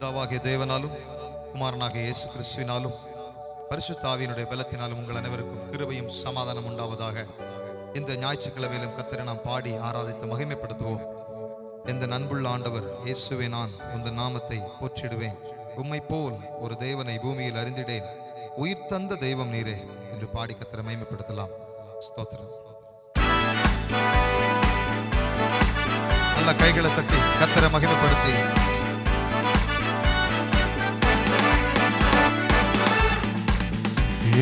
பிதாவாகிய தேவனாலும் குமாரனாகிய இயேசு கிறிஸ்துவினாலும் பரிசுத்த ஆவியினுடைய பலத்தினாலும் உங்கள் அனைவருக்கும் கிருபையும் சமாதானம் உண்டாவதாக. இந்த ஞாயிற்றுக்கிழமையிலும் கர்த்தரை நாம் பாடி ஆராதித்து மகிமைப்படுத்துவோம். எந்த அன்புள்ள ஆண்டவர் இயேசுவே, நான் உந்த நாமத்தை போற்றிடுவேன். உம்மை போல் ஒரு தேவனை பூமியில் அறிந்திடேன். உயிர் தந்த தெய்வம் நீரே என்று பாடி கர்த்தரை மகிமைப்படுத்தலாம். ஸ்தோத்திரம். நல்ல கைகளை தட்டி கர்த்தரை மகிமைப்படுத்தி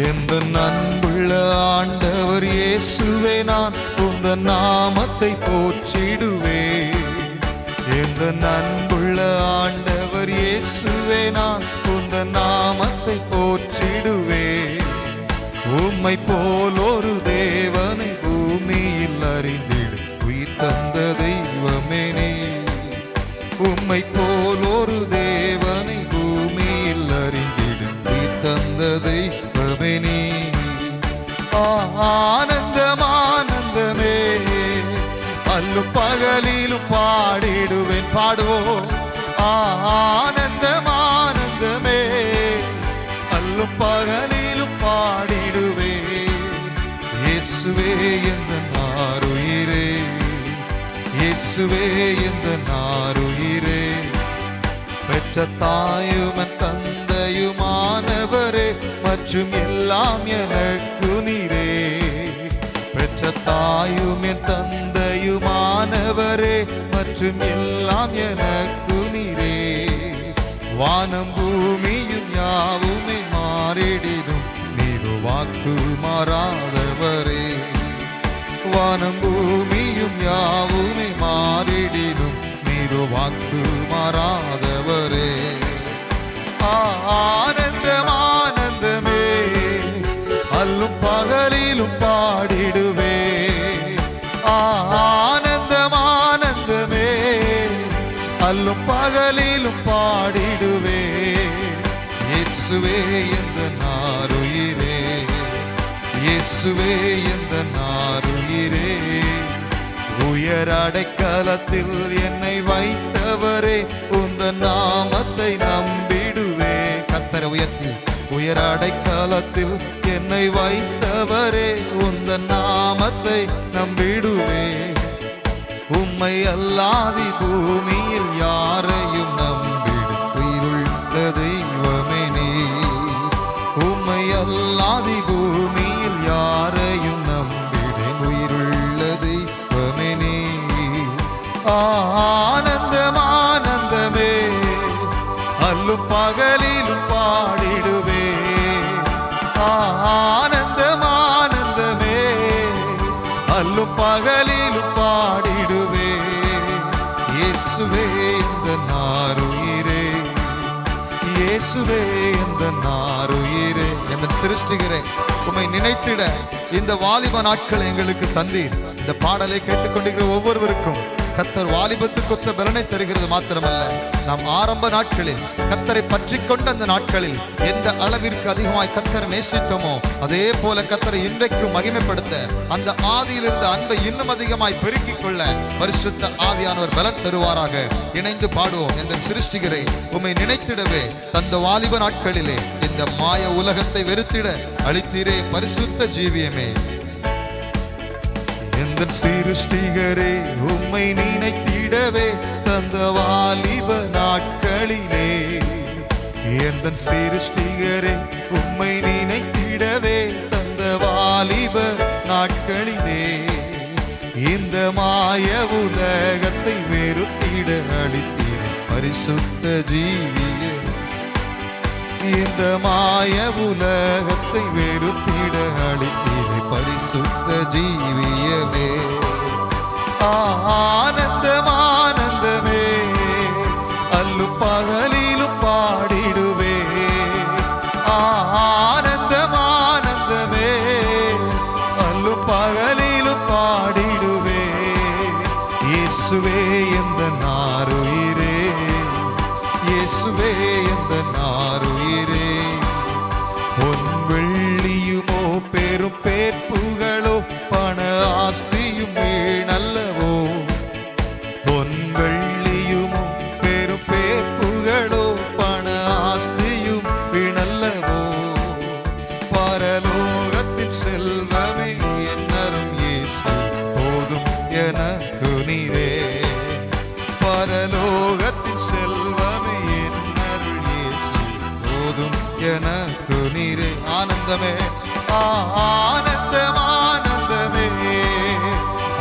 எந்த அன்புள்ள ஆண்டவர் இயேசுவே, நான் உந்த நாமத்தை போற்றிடுவேன். எந்த அன்புள்ள ஆண்டவர் இயேசுவே, நான் உந்த நாமத்தை போற்றிடுவேன். உம்மை போல் ஒரு தேவனை பூமியில் அறிந்திடு உயிர் தந்த தெய்வமே நீ. உம்மை போல் ஒரு தேவனை பூமியில் அறிந்திடு உயிர் தந்த தெய்வமே நீ. ஆனந்தம் ஆனந்தமே, அல்லும் பகலிலும் பாடிடுவேன். பாடுவோம். ஆனந்தம் ஆனந்தமே, அல்லும் பகலிலும் பாடிடுவேன். இயேசுவே எந்த நாருயிரே, இயேசுவே எந்த நாருயிரே. பெற்ற தாயுமன் தந்தையுமானவரே, மற்றும் எல்லாம் எனக்கு நீரே. பெற்ற தாயும் என் தந்தையுமானவரே, மற்றும் எல்லாம் எனக்கு நீரே. வானம் பூமியும் யாவுமே மாறிடினும் நீரு வாக்கு மாறாதவரே. வானம் பூமியும் யாவுமே மாறிடினும் நீரு வாக்கு மாறாதவரே. ஆனந்தம் ஆனந்தமே, அல்லும் பகலிலும் பாடிடுவே. ஆனந்தம் ஆனந்தமே, அல்லும் பகலிலும் பாடிடுவே. இயேசுவே எந்த நாருயிரே, இயேசுவே எந்த நாருயிரே. உயர் அடைக்கலத்தில் என்னை வைத்தவரே, உந்த நாமத்தை நம்பிடுவே. கர்த்தரை உயர்த்தி. உயர் அடைக்கலத்தில் என்னை வைத்தவரே, உந்த நாமத்தை நம்பிடுவே. உம்மை அல்லாதி பூமியில் யாரையும் நம்பிடு உயிருள்ள தெய்வமே நீ. உம்மை அல்லாதி பூமியில் யாரையும் நம்பிடேன் உயிருள்ள தெய்வமே நீ. ஆனந்தம் ஆனந்தமே, அல்லும் பகலிலும் பாடிடுவே. ஆனந்தம் ஆனந்தமே, அல்லும் பகலிலும் பாடிடுவே. இயேசுவே இந்த நாருயிரே, இயேசுவே இந்த நாருயிரே. எந்த சிருஷ்டிகரே, உம்மை நினைத்திட இந்த வாலிப நாட்கள் எங்களுக்கு தந்தீர். இந்த பாடலை கேட்டுக்கொண்டிருக்கிற ஒவ்வொருவருக்கும் கர்த்தர் வாலிபத்துக்கொத்த பலனை தருகிறது மாத்திரமல்ல, நாம் ஆரம்ப நாட்களில் கர்த்தரை பற்றி கொண்ட அந்த நாட்களில் எந்த அளவிற்கு அதிகமாய் கர்த்தரை நேசித்தோமோ, அதே போல கர்த்தரை இன்றைக்கு மகிமைப்படுத்த அந்த ஆதியிலிருந்த அன்பை இன்னும் அதிகமாய் பெருக்கிக் கொள்ள பரிசுத்த ஆவியானவர் பலன் தருவாராக. இணைந்து பாடுவோம். எந்த சிருஷ்டிகரை, உம்மை நினைத்திடவே தந்த வாலிப நாட்களிலே இந்த மாய உலகத்தை வெறுத்திட அளித்தீரே பரிசுத்த ஜீவியமே. எந்த சிருஷ்டிகரே, உம்மை நினைத்திடவே தந்த வாலிப நாட்களிலே. எந்த சிருஷ்டிகரே, உம்மை நினைத்திடவே தந்த வாலிப நாட்களிலே. இந்த மாய உலகத்தை வெறுத்திட அளித்தீர் பரிசுத்த ஜீவிய. இந்த மாய உலகத்தை வெறுத்திட அளித்தீர் பரிசுத்த ஜீவியமே. ஆனந்தம் ஆனந்தமே, அல்லும் பகலிலும் பாடிடுவே. ஆனந்தம் ஆனந்தமே, அல்லும் பகலிலும் பாடிடுவே. இயேசுவே எந்த நாருயிரே, இயேசுவே எந்த நாருயிரே. பொன் வெள்ளியுமோ பெரும் பேர்ப்புகளோ பண ஆஸ்தியும் வீணல்லவோ. பொன் வெள்ளியுமோ பெரும் பேர்ப்புகளோ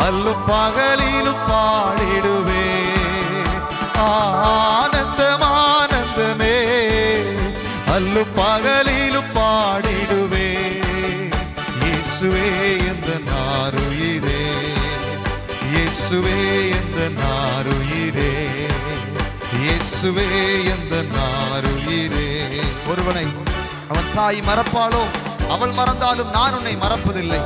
அல்லும் பகலிலும் பாடிடுவே. ஆனந்தம் ஆனந்தமே அல்லும் பகலிலும் பாடிடுவே. இயேசுவே எந்த நாருயிரே, இயேசுவே எந்த நாருயிரே, இயேசுவே எந்த நாருயிரே. ஒருவனை அவன் தாய் மறப்பாளோ, அவள் மறந்தாலும் நான் உன்னை மறப்பதில்லை.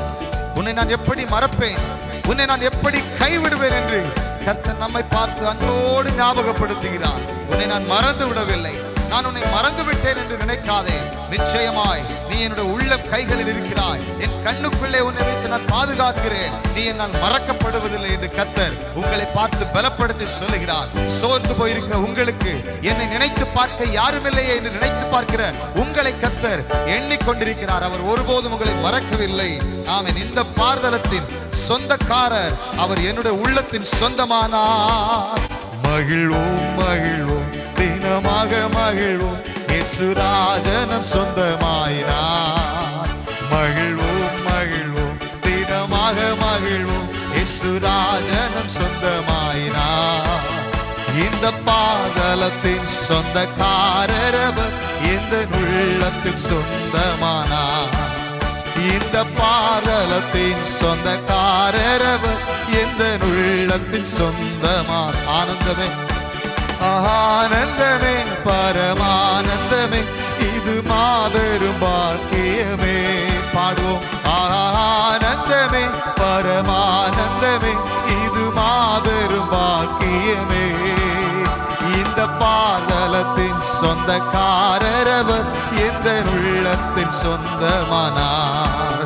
உன்னை நான் எப்படி மறப்பேன், உன்னை நான் எப்படி கைவிடுவேன் என்று கர்த்தர் நம்மை பார்த்து அன்போடு ஞாபகப்படுத்துகிறார். உன்னை நான் மறந்து விடவில்லை, நான் உன்னை மறந்து விட்டேன் என்று நினைக்காதே. நிச்சயமாய் நீ என்னுடைய உள்ள கைகளில் இருக்கிறாய். என் கண்ணுக்குள்ளே உன்னை வைத்து நான் பாதுகாக்கிறேன். நீ என்னால் மறக்கப்படுவதில்லை என்று கர்த்தர் உங்களை பார்த்து பலப்படுத்தி சொல்லுகிறார். சோர்ந்து போயிருக்கிற உங்களுக்கு, என்னை நினைத்து பார்க்க யாருமில்லையே என்று நினைத்து பார்க்கிற உங்களை கர்த்தர் எண்ணிக்கொண்டிருக்கிறார். அவர் ஒருபோதும் உங்களை மறக்கவில்லை. ஆமென். இந்த பார்தலத்தின் சொந்தக்காரர் அவர், என்னுடைய உள்ளத்தின் சொந்தமானார். மகிழ்வோம் மகிழ்வோம் தினமாக மகிழ்வோம், இயேசுராஜனம் சொந்தமாயினார். மகிழ்வோம் மகிழ்வோம் தினமாக மகிழ்வோம், இயேசுராஜனம் சொந்தமாயினார். இந்த பாதலத்தின் சொந்தக்காரர் அவர், இந்த உள்ளத்தில் சொந்தமானார். இந்த பாதலத்தின் சொந்தக்காரர் அவர், இந்த உள்ளத்தில் சொந்தமானார். ஆனந்தமே ஆனந்தமே பரமானந்தமே, இது மாபெரும் பாக்கியமே. பாடுவோம். ஆனந்தமே பரமானந்தமே, இது மாபெரும் பாக்கியமே. இந்த பாதலத்தின் சொந்தக்காரர் அவர், இந்த உள்ளத்தின் சொந்தமானார்.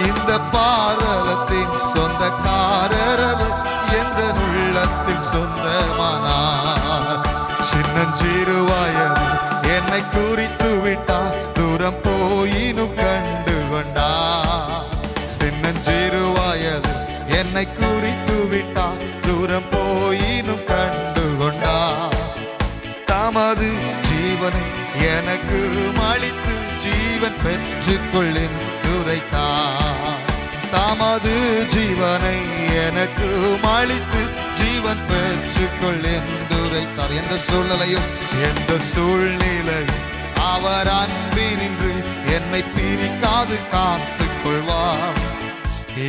இந்த பாதலத்தின் சொந்தக்காரர் அவர், எந்த உள்ளத்தில் சொந்தமானார். சின்னஞ்சிறு வயது என்னை குறித்து விட்டார், தூரம் போயினும் கண்டு கொண்டார். சின்னஞ்சிறு வயது என்னை குறித்து விட்டார், தூரம் போயினும் கண்டு கொண்டார். தமது ஜீவனை எனக்கு அளித்து ஜீவன் பெற்றுக்கொள் என்று உரைத்தார். தமது ஜீவனை எனக்கு அளித்து ஜீவன் பெற்றுக்கொள் என்று உரைத்தார். எந்த சூழ்நிலையும் எந்த சூழ்நிலையும் அவர் அன்பினின்று என்னை பிரிக்காது காத்துக் கொள்வார்.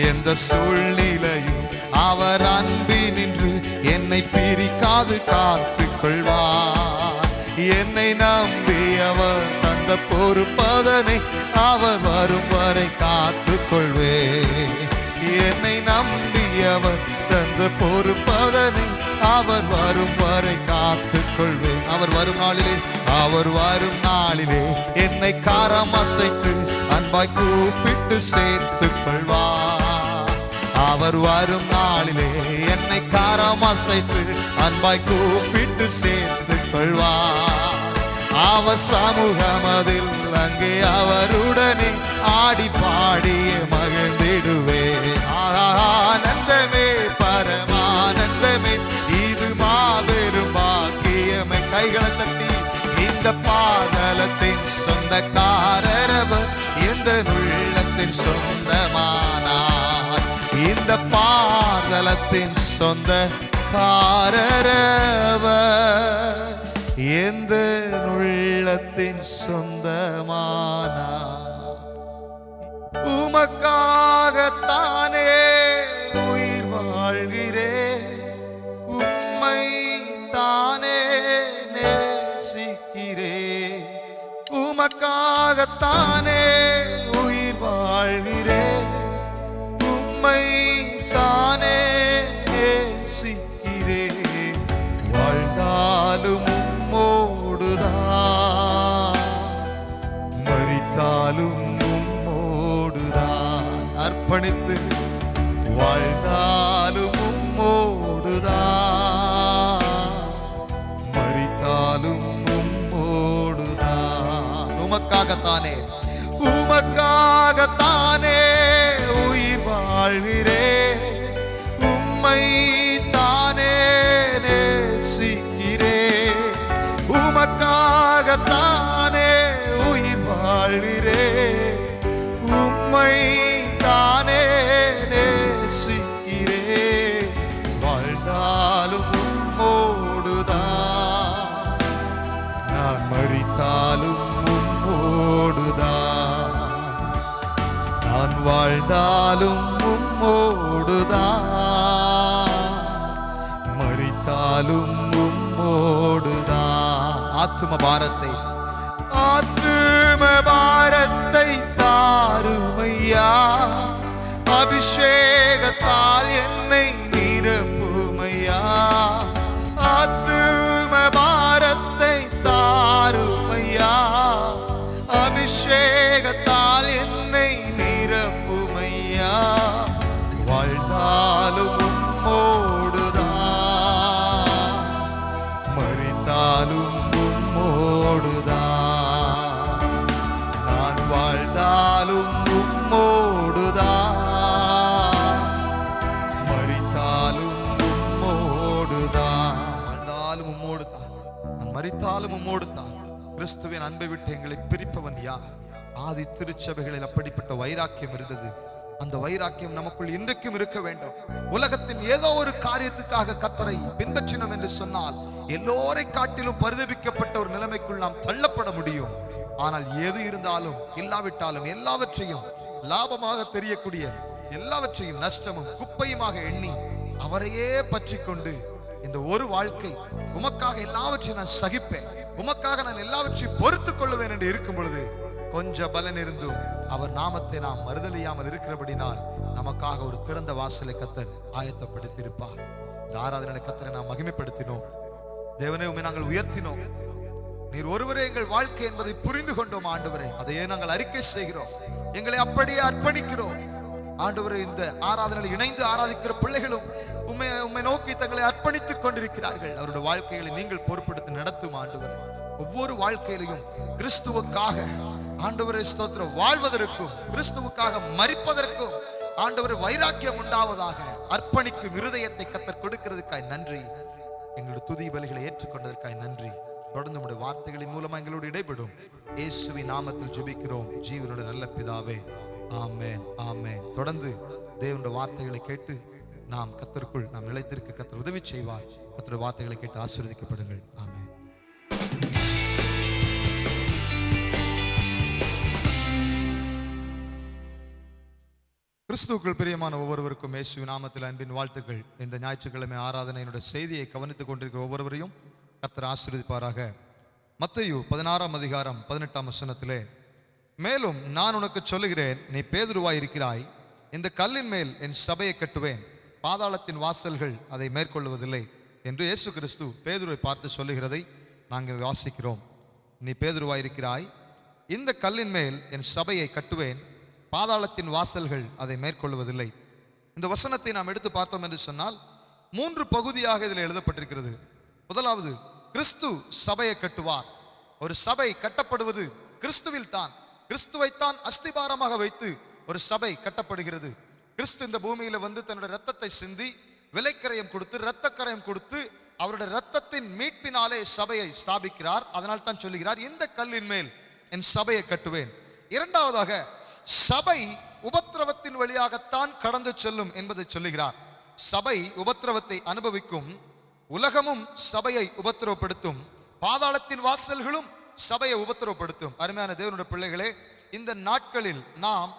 எந்த சூழ்நிலையும் அவர் அன்பினின்று என்னை பிரிக்காது காத்துக் கொள்வார். என்னை நம்பி அவர் தந்த பொறுப்பதனை அவர் வரும் வரை காத்துக் கொள்வே. என்னை நம்பி அவர் தந்த பொறுப்பதனை அவர் வரும் வரை காத்துக் கொள்வேன். அவர் வரும் நாளிலே, அவர் வரும் நாளிலே என்னை காரம் அசைத்து அன்பாய் கூப்பிட்டு சேர்த்துக் கொள்வார். அவர் வரும் நாளிலே என்னை காரம் அசைத்து அன்பாய் கூப்பிட்டு சேர்த்துக் கொள்வார். அவர் சமூகமதில் அங்கே அவருடனே ஆடி பாடிய மகிழ்ந்திடுவே. ஆனந்தமே பரமானந்தமே, இது மாபெரும் பாக்கியமே. கைகளை தட்டி இந்த பாதலத்தின் சொந்தக்காரர் அவர், எந்த உள்ளத்தின் சொந்தமானார். இந்த பாதலத்தின் சொந்தக்காரர் அவர், எந்த உள்ளத்தின் சொந்தமானார். உமக்காகத்தானே உயிர் வாழ்கிறேன், உம்மை தானே நேசிக்கிறேன். உமக்காகத்தானே உயிர் வாழ்கிறேன், உம்மை தானே நேசிக்கிறேன். வாழ்ந்தாலும் உம்மோடுதான், மரித்தாலும் உம்மோடுதான். அர்ப்பணித்து வாழ்ந்தாலும் உம்மோடுதான், மரித்தாலும் உம்மோடுதான். உமக்காகத்தானே உமக்காகத்தானே உயிர் வாழ்கிறேன், உம்மை தானே நேசிக்கிறேன். உமக்காகத்தானே உயிர் வாழ்கிறேன், உம்மை தானே நேசிக்கிறேன். வாழ்ந்தாலும் உம்மோடுதான். ஆத்தும பாரத்தை தாருமையா, அபிஷேகத்தால் என்னை நிரப்புமையா. ஆத்தும பாரத்தை தாருமையா, அபிஷேகத்தால் என்னை நிரப்புமையா. வாழ்ந்தாலும் உம்மோடுதான், மரித்தாலும் உம்மோடுதான். நான் வாழ்ந்தாலும் உம்மோடுதான், மரித்தாலும் உம்மோடுதான். வாழ்ந்தாலும் உம்மோடுதான், நான் மரித்தாலும் உம்மோடுதான். கிறிஸ்துவின் அன்பை விட்டு எங்களை பிரிப்பவன் யார்? ஆதி திருச்சபைகளில் அப்படிப்பட்ட வைராக்கியம் இருந்தது. அந்த வைராக்கியம் நமக்குள் இன்றைக்கும் இருக்க வேண்டும். உலகத்தின் ஏதோ ஒரு காரியத்துக்காக கர்த்தரை பின்பற்றினோம் என்று சொன்னால் எல்லோரை காட்டிலும் பரிதபிக்கப்பட்ட ஒரு நிலைமைக்குள் நாம் தள்ளப்பட முடியும். ஆனால் எது இருந்தாலும் இல்லாவிட்டாலும் எல்லாவற்றையும் லாபமாக தெரியக்கூடிய எல்லாவற்றையும் நஷ்டமும் குப்பையுமாக எண்ணி அவரையே பற்றி கொண்டு இந்த ஒரு வாழ்க்கை உமக்காக எல்லாவற்றையும் நான் சகிப்பேன், உமக்காக நான் எல்லாவற்றையும் பொறுத்துக் கொள்ளுவேன் என்று இருக்கும் பொழுது கொஞ்ச பலன் இருந்தும் அவர் நாமத்தை நாம் மறுதலியாமல் இருக்கிறபடினால் நமக்காக ஒரு திறந்த வாசலை கர்த்தர் ஆயத்தப்படுத்தியிருப்பார். இந்த ஆராதனை கர்த்தரை நாம் மகிமைப்படுத்தினோம். தேவனே, உம்மை நாங்கள் உயர்த்தினோம். நீர் ஒருவரே எங்கள் வாழ்க்கை என்பதை புரிந்து கொண்டோம் ஆண்டவரே. அதையே நாங்கள் அறிக்கை செய்கிறோம், எங்களை அப்படியே அர்ப்பணிக்கிறோம் ஆண்டவரே. இந்த ஆராதனையில் இணைந்து ஆராதிக்கிற பிள்ளைகளும் உம்மை நோக்கி தங்களை அர்ப்பணித்துக் கொண்டிருக்கிறார்கள். அவருடைய வாழ்க்கைகளை நீங்கள் பொறுப்பெடுத்து நடத்தும் ஆண்டவரே. ஒவ்வொரு வாழ்க்கையிலையும் கிறிஸ்துவுக்காக ஆண்டவரே ஸ்தோத்திரம் வாழ்வதற்கும் கிறிஸ்துவுக்காக மரிப்பதற்கும் ஆண்டவரே வைராக்கியம் உண்டாவதாக அர்ப்பணிக்கும் இருதயத்தை கர்த்தர் கொடுக்கிறதுக்காய் நன்றி. எங்களுடைய துதி பலிகளை ஏற்றுக்கொண்டதற்காய் நன்றி. தொடர்ந்து நம்முடைய வார்த்தைகளின் மூலமா எங்களோடு இடைபெடும் இயேசுவின் நாமத்தில் ஜெபிக்கிறோம் ஜீவனுடைய நல்ல பிதாவே, ஆமென், ஆமென். தொடர்ந்து தேவனுடைய வார்த்தைகளை கேட்டு நாம் கர்த்தருக்குள் நாம் நிலைத்திருக்க கர்த்தர் உதவி செய்வார். கர்த்தருடைய வார்த்தைகளை கேட்டு ஆசீர்வதிக்கப்படுங்கள். ஆமென். கிறிஸ்துவுக்குள் பிரியமான ஒவ்வொருவருக்கும் இயேசுவின் நாமத்தில் அன்பின் வாழ்த்துக்கள். இந்த ஞாயிற்றுக்கிழமை ஆராதனையினுடைய செய்தியை கவனித்துக் கொண்டிருக்கிற ஒவ்வொருவரையும் கர்த்தர் ஆசீர்வதிப்பாராக. மத்தேயு 16ஆம் அதிகாரம் 18ஆம் வசனத்திலே, மேலும் நான் உனக்கு சொல்லுகிறேன், நீ பேதுருவாய் இருக்கிறாய், இந்த கல்லின் மேல் என் சபையை கட்டுவேன், பாதாளத்தின் வாசல்கள் அதை மேற்கொள்வதில்லை என்று இயேசு கிறிஸ்து பேதுருவை பார்த்து சொல்லுகிறதை நாங்கள் வாசிக்கிறோம். நீ பேதுருவாய் இருக்கிறாய், இந்த கல்லின் மேல் என் சபையை கட்டுவேன், பாதாளத்தின் வாசல்கள் அதை மேற்கொள்வதில்லை. இந்த வசனத்தை நாம் எடுத்து பார்த்தோம் என்று சொன்னால் 3 பகுதியாக இதில் எழுதப்பட்டிருக்கிறது. முதலாவது, கிறிஸ்து சபையை கட்டுவார். ஒரு சபை கட்டப்படுவது கிறிஸ்துவில் தான். கிறிஸ்துவைத்தான் அஸ்திபாரமாக வைத்து ஒரு சபை கட்டப்படுகிறது. கிறிஸ்து இந்த பூமியில வந்து தன்னுடைய ரத்தத்தை சிந்தி விலைக்கரையம் கொடுத்து இரத்தக்கரையம் கொடுத்து அவருடைய ரத்தத்தின் மீட்பினாலே சபையை ஸ்தாபிக்கிறார். அதனால் தான் சொல்லுகிறார், இந்த கல்லின் மேல் என் சபையை கட்டுவேன். இரண்டாவதாக, சபை உபத்திரவத்தின் வழியாகத்தான் கடந்து செல்லும் என்பதை சொல்லுகிறார். சபை உபத்திரவத்தை அனுபவிக்கும், உலகமும் சபையை உபத்திரவப்படுத்தும், பாதாளத்தின் வாசல்களும் சபையை உபத்திரவப்படுத்தும். அருமையான தேவனுடைய பிள்ளைகளே, இந்த நாட்களில் நாம்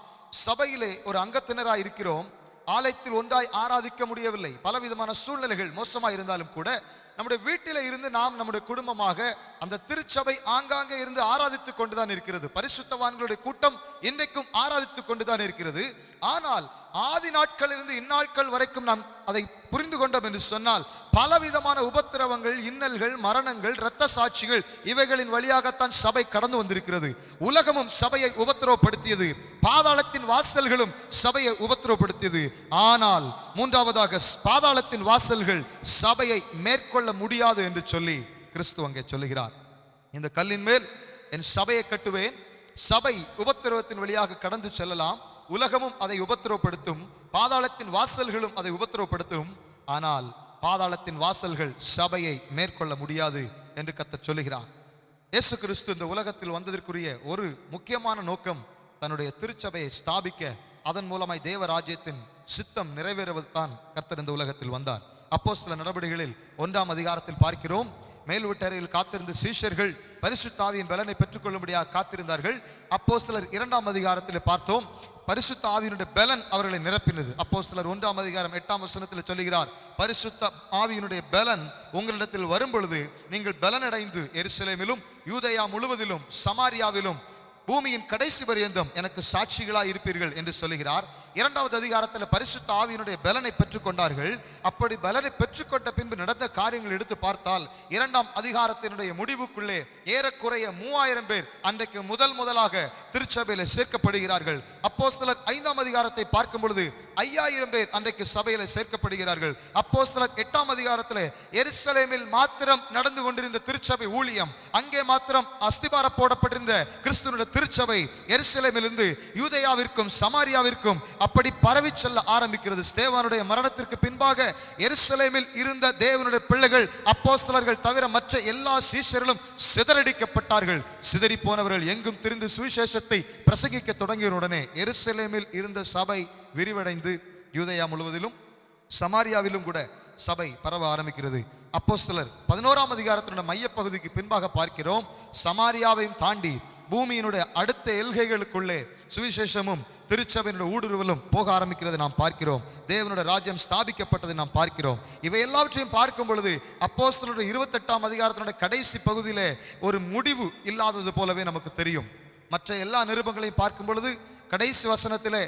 சபையிலே ஒரு அங்கத்தினராய் இருக்கிறோம். ஆலயத்தில் ஒன்றாய் ஆராதிக்க முடியவில்லை. பலவிதமான சூழ்நிலைகள் மோசமாக இருந்தாலும் கூட நம்முடைய வீட்டில இருந்து நாம் நம்முடைய குடும்பமாக அந்த திருச்சபை ஆங்காங்கே இருந்து ஆராதித்துக் கொண்டுதான் இருக்கிறது. பரிசுத்தவான்களுடைய கூட்டம் இன்றைக்கும் ஆராதித்துக் கொண்டுதான் இருக்கிறது. ஆனால் ஆதி நாட்களிலிருந்து இந்நாட்கள் வரைக்கும் நாம் அதை புரிந்து கொண்டோம் என்று சொன்னால் பலவிதமான உபத்திரவங்கள், இன்னல்கள், மரணங்கள், இரத்த சாட்சிகள் இவைகளின் வழியாகத்தான் சபை கடந்து வந்திருக்கிறது. உலகமும் சபையை உபத்திரவப்படுத்தியது, பாதாளத்தின் வாசல்களும் சபையை உபத்திரவப்படுத்தியது. ஆனால் மூன்றாவதாக, பாதாளத்தின் வாசல்கள் சபையை மேற்கொள்ள முடியாது என்று சொல்லி கிறிஸ்து அங்கே சொல்லுகிறார். இந்த கல்லின் மேல் என் சபையை கட்டுவேன். சபை உபத்திரவத்தின் வழியாக கடந்து செல்லலாம், உலகமும் அதை உபத்திரவப்படுத்தும், பாதாளத்தின் வாசல்களும் அதை உபத்திரவப்படுத்தும். ஆனால் பாதாளத்தின் வாசல்கள் சபையை மேற்கொள்ள முடியாது என்று கர்த்தர் சொல்லுகிறார். இயேசு கிறிஸ்து இந்த உலகத்தில் வந்ததற்குரிய ஒரு முக்கியமான நோக்கம் தன்னுடைய திருச்சபையை ஸ்தாபிக்க, அதன் மூலமாய் தேவராஜ்யத்தின் சித்தம் நிறைவேறுவதுதான் கர்த்தர் இந்த உலகத்தில் வந்தார். அப்போஸ்தலர் நடவடிக்கைகளில் 1ஆம் அதிகாரத்தில் பார்க்கிறோம், மேல் வீட்டறையில் காத்திருந்த சீஷர்கள் பரிசுத்த ஆவியின் பலனை பெற்றுக்கொள்ளும்படியாக காத்திருந்தார்கள். அப்போஸ்தலர் 2ஆம் அதிகாரத்தில் பார்த்தோம், பரிசுத்த ஆவியினுடைய பலன் அவர்களை நிரப்பினது. அப்போஸ்தலர் 1ஆம் அதிகாரம் 8ஆம் வசனத்தில் சொல்லுகிறார், பரிசுத்த ஆவியினுடைய பலன் உங்களிடத்தில் வரும் பொழுது நீங்கள் பலனடைந்து எருசலேமிலும் யூதேயா முழுவதிலும் சமாரியாவிலும் பூமியின் கடைசி பரியந்தம் எனக்கு சாட்சிகளாய் இருப்பீர்கள் என்று சொல்லுகிறார். 2வது அதிகாரத்தில் பரிசுத்த ஆவியினுடைய பலனை பெற்றுக்கொண்டார்கள். அப்படி பலனை பெற்றுக்கொண்ட பின்பு நடந்த காரியங்கள் எடுத்து பார்த்தால் 2ஆம் அதிகாரத்தினுடைய முடிவுக்குள்ளே ஏறக்குறைய 3000 பேர் அன்றைக்கு முதலாக திருச்சபையில் சேர்க்கப்படுகிறார்கள். அப்போஸ்தலர் 5ஆம் அதிகாரத்தை பார்க்கும் பொழுது 5000 பேர் அன்றைக்கு சபையில் சேர்க்கப்படுகிறார்கள். அப்போஸ்தலர் 8ஆம் அதிகாரத்தில் எருசலேமில் மாத்திரம் நடந்து கொண்டிருந்த திருச்சபை ஊழியம், அங்கே மாத்திரம் அஸ்திபார போடப்பட்டிருந்த கிறிஸ்துவினுடைய திருச்சபை எருசலேமிலிருந்து யூதேயாவிற்கும் சமாரியாவிற்கும் அப்படி பரவி செல்ல ஆரம்பிக்கிறது. ஸ்தேவானுடைய மரணத்திற்கு பின்பாக எருசலேமில் இருந்த தேவனுடைய பிள்ளைகள் அப்போஸ்தலர்கள் தவிர மற்ற எல்லா சீஷர்களும் சிதறடிக்கப்பட்டார்கள். சிதறி போனவர்கள் எங்கும் திரிந்து சுவிசேஷத்தை பிரசங்கிக்க தொடங்கியவுடனே எருசலேமில் இருந்த சபை விரிவடைந்து யூதேயா முழுவதிலும் சமாரியாவிலும் கூட சபை பரவ ஆரம்பிக்கிறது. அப்போஸ்தலர் 11ஆம் அதிகாரத்தினுடைய மையப்பகுதிக்கு பின்பாக பார்க்கிறோம், சமாரியாவையும் தாண்டி பூமியினுடைய அடுத்த எல்கைகளுக்குள்ளே சுவிசேஷமும் திருச்சபையினுடைய ஊடுருவலும் போக ஆரம்பிக்கிறது நாம் பார்க்கிறோம். தேவனுடைய ராஜ்யம் ஸ்தாபிக்கப்பட்டதை நாம் பார்க்கிறோம். இவை எல்லாவற்றையும் பார்க்கும் பொழுது அப்போஸ்தலருடைய 28ஆம் அதிகாரத்தினுடைய கடைசி பகுதியிலே ஒரு முடிவு இல்லாதது போலவே நமக்கு தெரியும். மற்ற எல்லா நிருபங்களையும் பார்க்கும் பொழுது கடைசி வசனத்திலே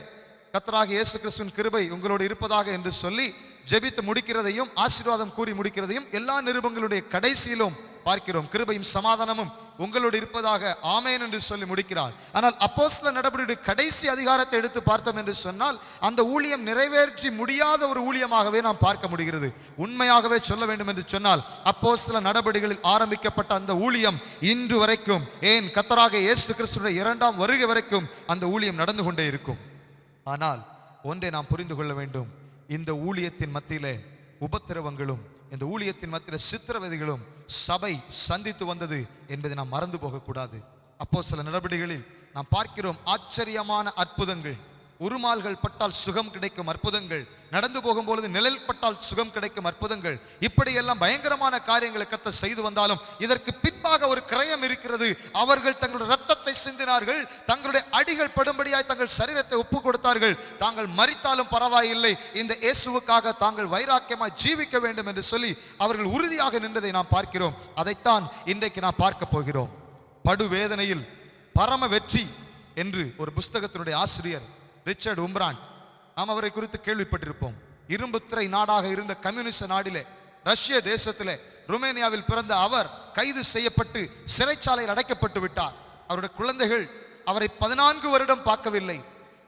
கர்த்தராகிய இயேசு கிறிஸ்துவின் கிருபை உங்களோடு இருப்பதாக என்று சொல்லி ஜெபித்து முடிக்கிறதையும் ஆசீர்வாதம் கூறி முடிக்கிறதையும் எல்லா நிருபங்களுடைய கடைசியிலும் பார்க்கிறோம். கிருபையும் சமாதானமும் உங்களோடு இருப்பதாக ஆமென் என்று சொல்லி முடிக்கிறார். ஆனால் அப்போஸ்தலர் நடபடியுடைய கடைசி அதிகாரத்தை எடுத்து பார்த்தோம் என்று சொன்னால் அந்த ஊழியம் நிறைவேற்றி முடியாத ஒரு ஊழியமாகவே நாம் பார்க்க முடிகிறது. உண்மையாகவே சொல்ல வேண்டும் என்று சொன்னால் அப்போஸ்தலர் நடபடிகளில் ஆரம்பிக்கப்பட்ட அந்த ஊழியம் இன்று வரைக்கும், ஏன் கர்த்தராகிய இயேசு கிறிஸ்துவின் 2ஆம் வருகை வரைக்கும் அந்த ஊழியம் நடந்து கொண்டே இருக்கும். ஆனால் ஒன்றை நாம் புரிந்து கொள்ள வேண்டும், இந்த ஊழியத்தின் மத்தியிலே உபத்திரவங்களும் இந்த ஊழியத்தின் மத்தியிலே சித்திரவதைகளும் சபை சந்தித்து வந்தது என்பதை நாம் மறந்து போகக்கூடாது. அப்போஸ்தலர் நடபடிகளில் நாம் பார்க்கிறோம் ஆச்சரியமான அற்புதங்கள், உருமால்கள் பட்டால் சுகம் கிடைக்கும் அற்புதங்கள், நடந்து போகும்பொழுது நிழல் பட்டால் சுகம் கிடைக்கும் அற்புதங்கள், இப்படியெல்லாம் பயங்கரமான காரியங்களை கர்த்தர் செய்து வந்தாலும் இதற்கு பின்பாக ஒரு கிரயம் இருக்கிறது. அவர்கள் தங்களுடைய ரத்தத்தை சிந்தினார்கள், தங்களுடைய அடிகள் படும்படியாய் தங்கள் சரீரத்தை ஒப்பு கொடுத்தார்கள். தாங்கள் மரித்தாலும் பரவாயில்லை, இந்த இயேசுவுக்காக தாங்கள் வைராக்கியமாய் ஜீவிக்க வேண்டும் என்று சொல்லி அவர்கள் உறுதியாக நின்றதை நாம் பார்க்கிறோம். அதைத்தான் இன்றைக்கு நாம் பார்க்க போகிறோம். படுவேதனையில் பரம வெற்றி என்று ஒரு புஸ்தகத்தினுடைய ஆசிரியர் ரிச்சர்ட் உம்ரான், நாம் அவரை குறித்து கேள்விப்பட்டிருப்போம். இரும்பு திரை நாடாக இருந்த கம்யூனிஸ்ட் நாடிலே ரஷ்ய தேசத்திலே ருமேனியாவில் பிறந்த அவர் கைது செய்யப்பட்டு சிறைச்சாலையில் அடைக்கப்பட்டு விட்டார். அவருடைய குழந்தைகள் அவரை 14 வருடம் பார்க்கவில்லை.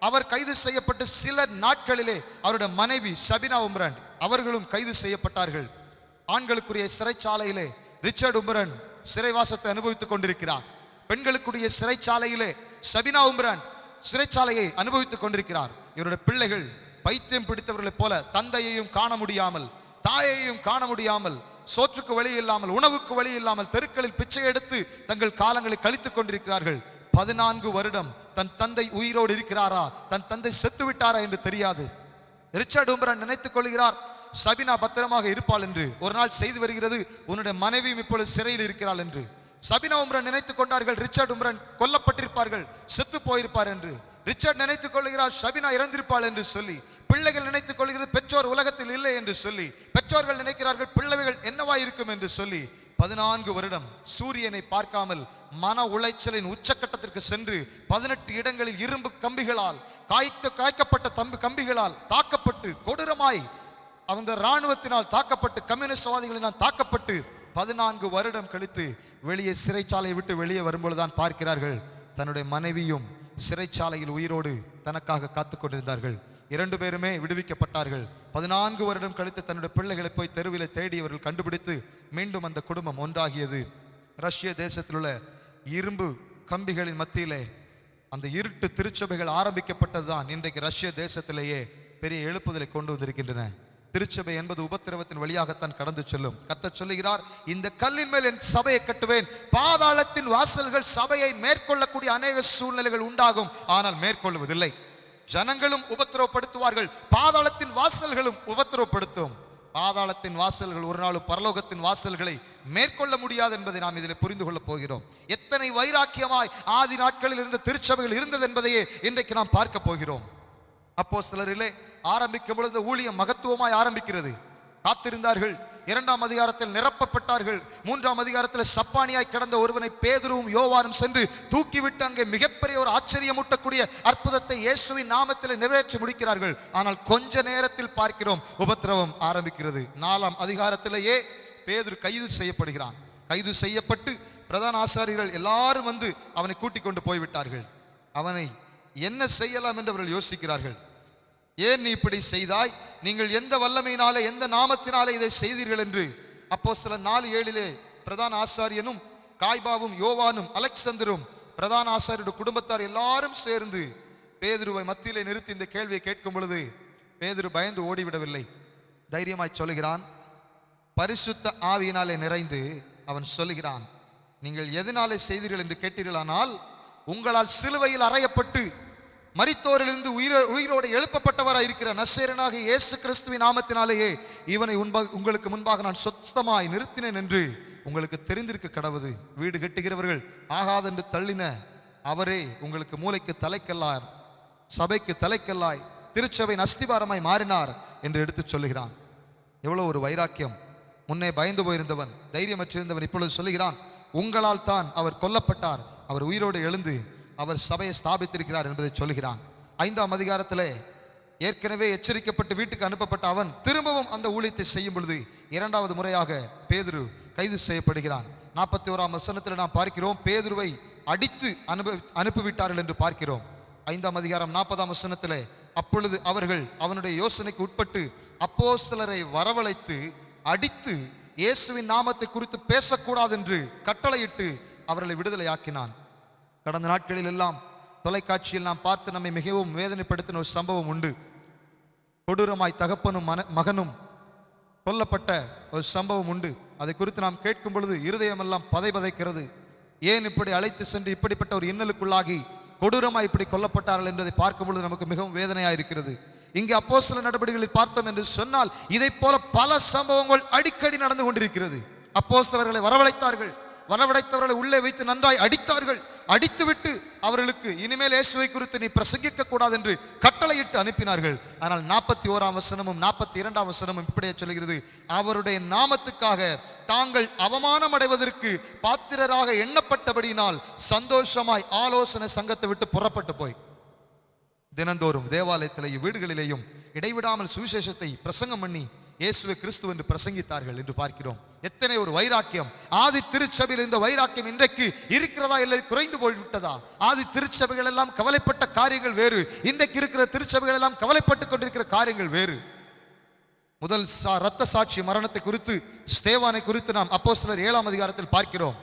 அவர் கைது செய்யப்பட்டு சில நாட்களிலே அவருடைய மனைவி சபினா உம்ரான் அவர்களும் கைது செய்யப்பட்டார்கள். ஆண்களுக்குரிய சிறைச்சாலையிலே ரிச்சர்ட் உம்ரான் சிறைவாசத்தை அனுபவித்துக் கொண்டிருக்கிறார். பெண்களுக்குரிய சிறைச்சாலையிலே சபினா உம்ரான் சிறைச்சாலையை அனுபவித்துக் கொண்டிருக்கிறார். இவருடைய பிள்ளைகள் பைத்தியம் பிடித்தவர்களைப் போல தந்தையையும் காண முடியாமல், தாயையும் காண முடியாமல், சோற்றுக்கு வழி இல்லாமல், உணவுக்கு வழி இல்லாமல் தெருக்களில் பிச்சை எடுத்து தங்கள் காலங்களை கழித்துக் கொண்டிருக்கிறார்கள். 14 வருடம் தன் தந்தை உயிரோடு இருக்கிறாரா, தன் தந்தை செத்து விட்டாரா என்று தெரியாது. ரிச்சர்ட் உம்ரான் நினைத்துக் கொள்கிறார் சபினா பத்திரமாக இருப்பாள் என்று. ஒரு நாள் செய்து வருகிறது, உன்னுடைய மனைவியும் இப்பொழுது சிறையில் இருக்கிறாள் என்று. சபினா உம்ரான் நினைத்துக் கொண்டார்கள் ரிச்சர்ட் உம்ரான் கொல்லப்பட்டிருப்பார்கள், செத்து போயிருப்பார் என்று. ரிச்சர்ட் நினைத்துக் கொள்கிறார் சபினா இறந்திருப்பாள் என்று சொல்லி. பிள்ளைகள் நினைத்துக் கொள்கிறது பெற்றோர் உலகத்தில் இல்லை என்று சொல்லி. பெற்றோர்கள் நினைக்கிறார்கள் பிள்ளைகள் என்னவாயிருக்கும் என்று சொல்லி. 14 வருடம் சூரியனை பார்க்காமல் மன உளைச்சலின் உச்சக்கட்டத்திற்கு சென்று 18 இடங்களில் இரும்பு கம்பிகளால் காய்க்கப்பட்ட கம்பிகளால் தாக்கப்பட்டு கொடூரமாய் அந்த இராணுவத்தினால் தாக்கப்பட்டு கம்யூனிஸ்டவாதிகளினால் தாக்கப்பட்டு 14 வருடம் கழித்து வெளியே சிறைச்சாலையை விட்டு வெளியே வரும்பொழுதுதான் பார்க்கிறார்கள் தன்னுடைய மனைவியும் சிறைச்சாலையில் உயிரோடு தனக்காக காத்துக் கொண்டிருந்தார்கள். 2 பேருமே விடுவிக்கப்பட்டார்கள். 14 வருடம் கழித்து தன்னுடைய பிள்ளைகளை போய் தெருவிலே தேடி அவர்கள் கண்டுபிடித்து மீண்டும் அந்த குடும்பம் ஒன்றாகியது. ரஷ்ய தேசத்தில் உள்ள இரும்பு கம்பிகளின் மத்தியிலே அந்த இருட்டு திருச்சபைகள் ஆரம்பிக்கப்பட்டதுதான் இன்றைக்கு ரஷ்ய தேசத்திலேயே பெரிய எழுப்புதலை கொண்டு வந்திருக்கின்றன. திருச்சபை என்பது உபத்திரவத்தின் வழியாகத்தான் கடந்து செல்லும். கர்த்தர் சொல்லுகிறார், இந்த கல்லின் மேல் என் சபையை கட்டுவேன். பாதாளத்தின் வாசல்கள் சபையை மேற்கொள்ளக்கூடிய அநேக சூழ்நிலைகள் உண்டாகும், ஆனால் மேற்கொள்வதில்லை. ஜனங்களும் உபத்திரவப்படுத்துவார்கள், பாதாளத்தின் வாசல்களும் உபத்திரவப்படுத்தும். பாதாளத்தின் வாசல்கள் ஒரு நாள் பரலோகத்தின் வாசல்களை மேற்கொள்ள முடியாது என்பதை நாம் இதில் புரிந்து கொள்ளப் போகிறோம். எத்தனை வைராக்கியமாய் ஆதி நாட்களில் இருந்த திருச்சபைகள் இருந்தது என்பதையே இன்றைக்கு நாம் பார்க்க போகிறோம். அப்போஸ்தலரிலே ஆரம்பிக்கும் பொழுது ஊழியம் மகத்துவமாய் ஆரம்பிக்கிறது. காத்திருந்தார்கள். 2ஆம் அதிகாரத்தில் நிரப்பப்பட்டார்கள். 3ஆம் அதிகாரத்தில் சப்பானியாய் கிடந்த ஒருவனை பேதுருவும் யோவானும் சென்று தூக்கிவிட்டு அங்கே மிகப்பெரிய ஒரு ஆச்சரியமூட்டக்கூடிய அற்புதத்தை இயேசுவின் நாமத்தில் நிறைவேற்றி முடிக்கிறார்கள். ஆனால் கொஞ்ச நேரத்தில் பார்க்கிறோம் உபத்திரவம் ஆரம்பிக்கிறது. 4ஆம் அதிகாரத்திலேயே பேதுரு கைது செய்யப்படுகிறான். கைது செய்யப்பட்டு பிரதான ஆசாரியர்கள் எல்லாரும் வந்து அவனை கூட்டிக் கொண்டு போய்விட்டார்கள். அவனை என்ன செய்யலாம் என்று அவர்கள் யோசிக்கிறார்கள். ஏன் நீ இப்படி செய்தாய்? நீங்கள் எந்த வல்லமையினாலே எந்த நாமத்தினாலே இதை செய்தீர்கள் என்று அப்போஸ்தலர் 4:7 பிரதான ஆசாரியனும் காய்பாவும் யோவானும் அலெக்சந்தரும் பிரதான ஆசாரியருடைய குடும்பத்தார் எல்லாரும் சேர்ந்து பேதுருவை மத்தியிலே நிறுத்தி இந்த கேள்வியை கேட்கும் பொழுது பேதுரு பயந்து ஓடிவிடவில்லை. தைரியமாய் சொல்லுகிறான். பரிசுத்த ஆவியினாலே நிறைந்து அவன் சொல்லுகிறான், நீங்கள் எதனாலே செய்தீர்கள் என்று கேட்டீர்களானால், உங்களால் சிலுவையில் அறையப்பட்டு மரித்தோரிலிருந்து உயிரோடு எழுப்பப்பட்டவராய் இருக்கிற நசரேயனாக இயேசு கிறிஸ்துவின் நாமத்தினாலேயே இவனை உங்களுக்கு முன்பாக நான் சொத்தமாய் நிறுத்தினேன் என்று உங்களுக்கு தெரிந்திருக்க கடவுது. வீடு கட்டுகிறவர்கள் ஆகாதென்று தள்ளின அவரே உங்களுக்கு மூளைக்கு தலைக்கல்லார், சபைக்கு தலைக்கல்லாய், திருச்சபையின் அஸ்திபாரமாய் மாறினார் என்று எடுத்து சொல்லுகிறான். எவ்வளவு ஒரு வைராக்கியம்! முன்னே பயந்து போயிருந்தவன், தைரியமற்றிருந்தவன் இப்பொழுது சொல்லுகிறான், உங்களால் தான் அவர் கொல்லப்பட்டார், அவர் உயிரோடு எழுந்து அவர் சபையை ஸ்தாபித்திருக்கிறார் என்பதை சொல்லுகிறான். 5ஆம் அதிகாரத்திலே ஏற்கனவே எச்சரிக்கப்பட்டு வீட்டுக்கு அனுப்பப்பட்ட அவன் திரும்பவும் அந்த ஊழியத்தை செய்யும் பொழுது 2வது முறையாக பேதுரு கைது செய்யப்படுகிறான். 41ஆம் வசனத்தில் நாம் பார்க்கிறோம், பேதுருவை அடித்து அனுப்பிவிட்டார்கள் என்று பார்க்கிறோம். 5ஆம் அதிகாரம் 40ஆம் வசனத்திலே, அப்பொழுது அவர்கள் அவனுடைய யோசனைக்கு உட்பட்டு அப்போஸ்தலரை வரவழைத்து அடித்து இயேசுவின் நாமத்தை குறித்து பேசக்கூடாது என்று கட்டளையிட்டு அவர்களை விடுதலையாக்கினான். கடந்த நாட்களில் எல்லாம் தொலைக்காட்சியில் நாம் பார்த்து நம்மை மிகவும் வேதனைப்படுத்தின ஒரு சம்பவம் உண்டு. கொடூரமாய் தகப்பனும் மகனும் கொல்லப்பட்ட ஒரு சம்பவம் உண்டு. அதை குறித்து நாம் கேட்கும் பொழுது இருதயமெல்லாம் பதைக்கிறது. ஏன் இப்படி அழைத்து சென்று இப்படிப்பட்ட ஒரு இன்னலுக்குள்ளாகி கொடூரமாய் இப்படி கொல்லப்பட்டார்கள் என்பதை பார்க்கும் பொழுது நமக்கு மிகவும் வேதனையாக இருக்கிறது. இங்கே அப்போஸ்தலர் நடவடிக்கைகளில் பார்த்தோம் என்று சொன்னால் இதை போல பல சம்பவங்கள் அடிக்கடி நடந்து கொண்டிருக்கிறது. அப்போஸ்தலர்களை வரவழைத்தார்கள், வரவழைத்தவர்களை உள்ளே வைத்து நன்றாய் அடித்தார்கள். அடித்துவிட்டு அவர்களுக்கு இனிமேல் இயேசுவை குறித்து நீ பிரசங்கிக்க கூடாது என்று கட்டளையிட்டு அனுப்பினார்கள். ஆனால் 41ஆம் வசனமும் 42ஆம் வசனமும் இப்படியே சொல்கிறது, அவருடைய நாமத்துக்காக தாங்கள் அவமானம் அடைவதற்கு பாத்திரராக எண்ணப்பட்டபடியினால் சந்தோஷமாய் ஆலோசனை சங்கத்தை விட்டு புறப்பட்டு போய் தினந்தோறும் தேவாலயத்திலேயும் வீடுகளிலேயும் இடைவிடாமல் சுவிசேஷத்தை பிரசங்கம் பண்ணி இயேசுவை கிறிஸ்து என்று பிரசங்கித்தார்கள் என்று பார்க்கிறோம். எத்தனை ஒரு வைராக்கியம்! ஆதி திருச்சபையில் இந்த வைராக்கியம் இன்றைக்கு இருக்கிறதா இல்லை குறைந்து போய்விட்டதா? ஆதி திருச்சபைகள் எல்லாம் கவலைப்பட்ட காரியங்கள் வேறு, இன்றைக்கு இருக்கிற திருச்சபைகள் எல்லாம் கவலைப்பட்டுக் கொண்டிருக்கிற காரியங்கள் வேறு. முதல் இரத்த சாட்சி மரணத்தை குறித்து, ஸ்தேவானை குறித்து நாம் அப்போஸ்தலர் 7ஆம் அதிகாரத்தில் பார்க்கிறோம்.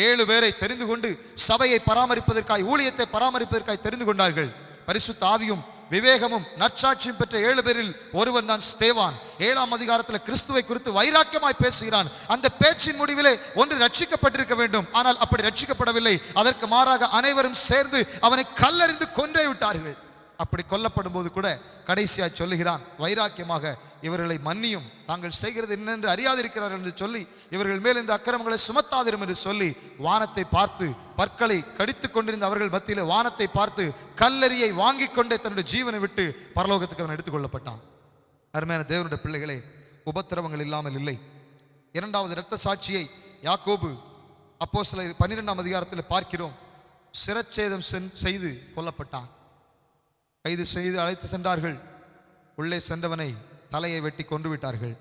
7 பேரை தெரிந்து கொண்டு சபையை பராமரிப்பதற்காய், ஊழியத்தை பராமரிப்பதற்காய் தெரிந்து கொண்டார்கள். பரிசுத்த ஆவியும் விவேகமும் நற்சாட்சியும் பெற்ற 7 பேரில் ஒருவன் தான் ஸ்தேவான். 7ஆம் அதிகாரத்தில் கிறிஸ்துவை குறித்து வைராக்கியமாய் பேசுகிறான். அந்த பேச்சின் முடிவிலே ஒன்று ரட்சிக்கப்பட்டிருக்க வேண்டும், ஆனால் அப்படி ரட்சிக்கப்படவில்லை. அதற்கு மாறாக அனைவரும் சேர்ந்து அவனை கல்லெறிந்து கொன்றே விட்டார்கள். அப்படி கொல்லப்படும் போது கூட கடைசியாய் சொல்லுகிறான் வைராக்கியமாக, இவர்களை மன்னியும், தாங்கள் செய்கிறது என்னென்று அறியாதிருக்கிறார்கள் என்று சொல்லி இவர்கள் மேல் இந்த அக்கிரமங்களை சுமத்தாதிரும் என்று சொல்லி வானத்தை பார்த்து, பற்களை கடித்துக் கொண்டிருந்த அவர்கள் மத்தியில் வானத்தை பார்த்து கல்லெறியை வாங்கி கொண்டே தன்னுடைய ஜீவனை விட்டு பரலோகத்துக்கு அவன் எடுத்துக் கொள்ளப்பட்டான். அருமையான தேவனுடைய பிள்ளைகளே, உபத்திரவங்கள் இல்லாமல் இல்லை. 2வது இரத்த சாட்சியை யாக்கோபு அப்போஸ்தலர் 12ஆம் அதிகாரத்தில் பார்க்கிறோம். சிரச்சேதம் செய்து கொல்லப்பட்டான். கைது செய்து அழைத்து சென்றார்கள். உள்ளே சென்றவனை தலையை வெட்டி கொன்று விட்டார்கள்.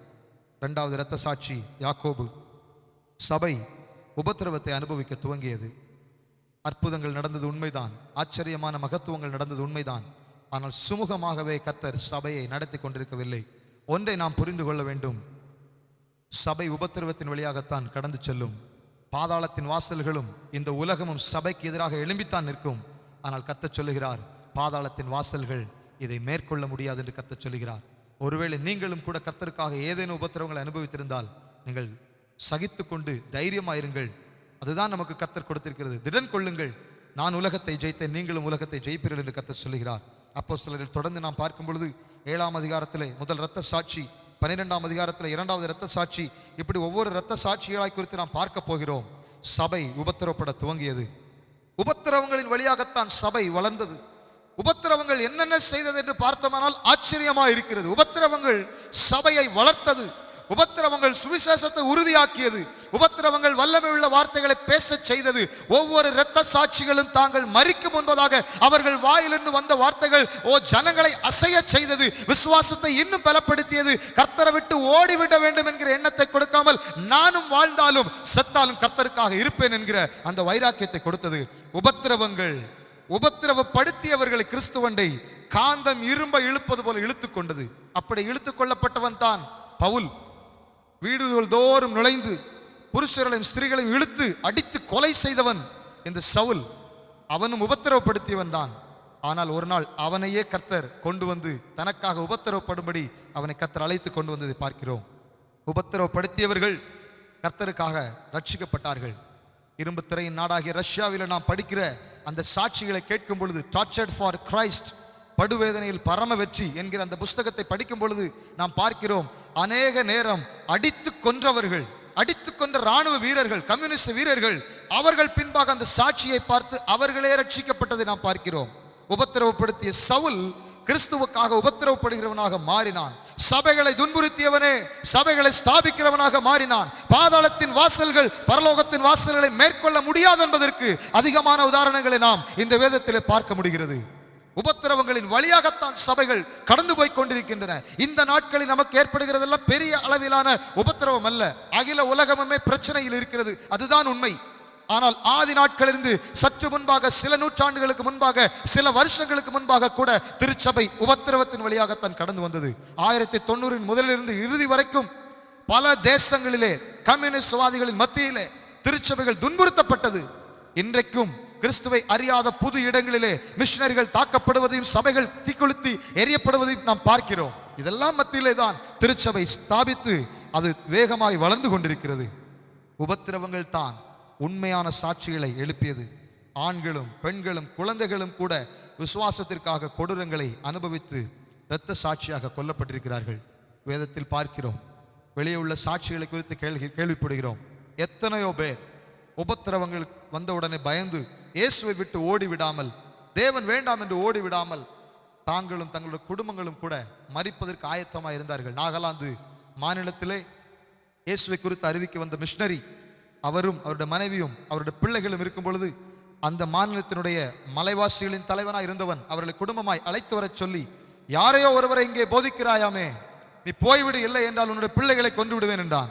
2வது இரத்த சாட்சி யாக்கோபு. சபை உபத்திரவத்தை அனுபவிக்க துவங்கியது. அற்புதங்கள் நடந்தது உண்மைதான், ஆச்சரியமான மகத்துவங்கள் நடந்தது உண்மைதான். ஆனால் சுமூகமாகவே கர்த்தர் சபையை நடத்தி கொண்டிருக்கவில்லை. ஒன்றை நாம் புரிந்து கொள்ள வேண்டும், சபை உபத்திரவத்தின் வழியாகத்தான் கடந்து செல்லும். பாதாளத்தின் வாசல்களும் இந்த உலகமும் சபைக்கு எதிராக எழும்பித்தான் நிற்கும். ஆனால் கர்த்தர் சொல்லுகிறார், பாதாளத்தின் வாசல்கள் இதை மேற்கொள்ள முடியாது என்று கர்த்தர் சொல்லுகிறார். ஒருவேளை நீங்களும் கூட கர்த்தருக்காக ஏதேனும் உபத்திரவங்களை அனுபவித்திருந்தால் நீங்கள் சகித்து கொண்டு தைரியமாயிருங்கள். அதுதான் நமக்கு கர்த்தர் கொடுத்திருக்கிறது. திடன் கொள்ளுங்கள், நான் உலகத்தை ஜெயித்தேன், நீங்களும் உலகத்தை ஜெயிப்பீர்கள் என்று கர்த்தர் சொல்லுகிறார். அப்போஸ்தலரில் தொடர்ந்து நாம் பார்க்கும் பொழுது 7ஆம் அதிகாரத்திலே முதல் இரத்த சாட்சி 12ஆம் அதிகாரத்தில் 2வது இரத்த சாட்சி. இப்படி ஒவ்வொரு இரத்த சாட்சிகளாய் குறித்து நாம் பார்க்க போகிறோம். சபை உபத்திரவப்பட துவங்கியது. உபத்திரவங்களின் வழியாகத்தான் சபை வளர்ந்தது. உபத்திரவங்கள் என்னென்ன செய்தது என்று பார்த்தோமானால் ஆச்சரியமா இருக்கிறது. உபத்திரவங்கள் சபையை வளர்த்தது. உபத்திரவங்கள் சுவிசேஷத்தை உறுதியாக்கியது. உபத்திரவங்கள் வல்லமை உள்ள வார்த்தைகளை பேச செய்தது. ஒவ்வொரு இரத்த சாட்சிகளும் தாங்கள் மரிக்கும் முன்பதாக அவர்கள் வாயிலிருந்து வந்த வார்த்தைகள் ஜனங்களை அசைய செய்தது. விசுவாசத்தை இன்னும் பலப்படுத்தியது. கர்த்தரை விட்டு ஓடிவிட வேண்டும் என்கிற எண்ணத்தை கொடுக்காமல் நானும் வாழ்ந்தாலும் செத்தாலும் கர்த்தருக்காக இருப்பேன் என்கிற அந்த வைராக்கியத்தை கொடுத்தது. உபத்திரவங்கள் உபத்திரவப்படுத்தியவர்களை கிறிஸ்துவண்டை காந்தம் இரும்பை இழுப்பது போல இழுத்துக் கொண்டது. அப்படி இழுத்துக் கொள்ளப்பட்டவன் தான் பவுல். வீடுகள் தோறும் நுழைந்து புருஷர்களையும் ஸ்திரீகளையும் இழுத்து அடித்து கொலை செய்தவன் இந்த சவுல். அவனும் உபத்திரவப்படுத்தியவன் தான். ஆனால் ஒரு நாள் அவனையே கர்த்தர் கொண்டு வந்து தனக்காக உபத்திரவப்படும்படி அவனை கர்த்தர் அழைத்து கொண்டு வந்ததை பார்க்கிறோம். உபத்திரவப்படுத்தியவர்கள் கர்த்தருக்காக ரட்சிக்கப்பட்டார்கள். இரும்பு திரையின் நாடாகிய ரஷ்யாவில் நாம் படிக்கிற அந்த சாட்சிகளை கேட்கும் பொழுது, டார்ச்சர்ட் ஃபார் கிரைஸ்ட், படுவேதனையில் பரம வெற்றி என்கிற அந்த புஸ்தகத்தை படிக்கும் பொழுது நாம் பார்க்கிறோம், அநேக நேரம் அடித்து கொன்றவர்கள், அடித்து கொன்ற ராணுவ வீரர்கள், கம்யூனிஸ்ட் வீரர்கள், அவர்கள் பின்பாக அந்த சாட்சியை பார்த்து அவர்களே ரட்சிக்கப்பட்டதை நாம் பார்க்கிறோம். உபத்திரவப்படுத்திய சவுல் கிறிஸ்துவுக்காக உபத்திரவப்படுகிறவனாக மாறினான். சபைகளை துன்புறுத்தியவனே சபைகளை ஸ்தாபிக்கிறவனாக மாறினான். பாதாளத்தின் வாசல்கள் பரலோகத்தின் வாசல்களை மேற்கொள்ள முடியாது என்பதற்கு அதிகமான உதாரணங்களை நாம் இந்த வேதத்திலே பார்க்க முடிகிறது. உபத்திரவங்களின் வழியாகத்தான் சபைகள் கடந்து போய் கொண்டிருக்கின்றன. இந்த நாட்களில் நமக்கு ஏற்படுகிறதெல்லாம் பெரிய அளவிலான உபத்திரவம் அல்ல. அகில உலகமே பிரச்சனையில் இருக்கிறது, அதுதான் உண்மை. ஆனால் ஆதி நாட்களிலிருந்து சற்று முன்பாக, சில நூற்றாண்டுகளுக்கு முன்பாக, சில வருஷங்களுக்கு முன்பாக கூட திருச்சபை உபத்திரவத்தின் வழியாகத்தான் கடந்து வந்தது. 1990 முதலிலிருந்து இறுதி வரைக்கும் பல தேசங்களிலே கம்யூனிஸ்ட்வாதிகளின் மத்தியிலே திருச்சபைகள் துன்புறுத்தப்பட்டது. இன்றைக்கும் கிறிஸ்துவை அறியாத புது இடங்களிலே மிஷனரிகள் தாக்கப்படுவதையும் சபைகள் தீக்குளுத்தி எரியப்படுவதையும் நாம் பார்க்கிறோம். இதெல்லாம் மத்தியிலே தான் திருச்சபை ஸ்தாபித்து அது வேகமாய் வளர்ந்து கொண்டிருக்கிறது. உபத்திரவங்கள் தான் உண்மையான சாட்சிகளை எழுப்பியது. ஆண்களும் பெண்களும் குழந்தைகளும் கூட விசுவாசத்திற்காக கொடூரங்களை அனுபவித்து இரத்த சாட்சியாக கொல்லப்பட்டிருக்கிறார்கள். வேதத்தில் பார்க்கிறோம். வெளியே உள்ள சாட்சிகளை குறித்து கேள்விப்படுகிறோம். எத்தனையோ பேர் உபத்திரவங்கள் வந்தவுடனே பயந்து இயேசுவை விட்டு ஓடிவிடாமல், தேவன் வேண்டாம் என்று ஓடிவிடாமல், தாங்களும் தங்களுடைய குடும்பங்களும் கூட மரிப்பதற்கு ஆயத்தமாக இருந்தார்கள். நாகாலாந்து மாநிலத்திலே இயேசுவை குறித்து அறிவிக்க வந்த மிஷனரி, அவரும் அவருடைய மனைவியும் அவருடைய பிள்ளைகளும் இருக்கும் பொழுது அந்த மாநிலத்தினுடைய மலைவாசிகளின் தலைவனாய் இருந்தவன் அவர்களை குடும்பமாய் அழைத்து வர சொல்லி, யாரையோ ஒருவரை இங்கே போதிக்கிறாயாமே, நீ போய்விடு, இல்லை என்றால் உன்னுடைய பிள்ளைகளை கொன்று விடுவேன் என்றான்.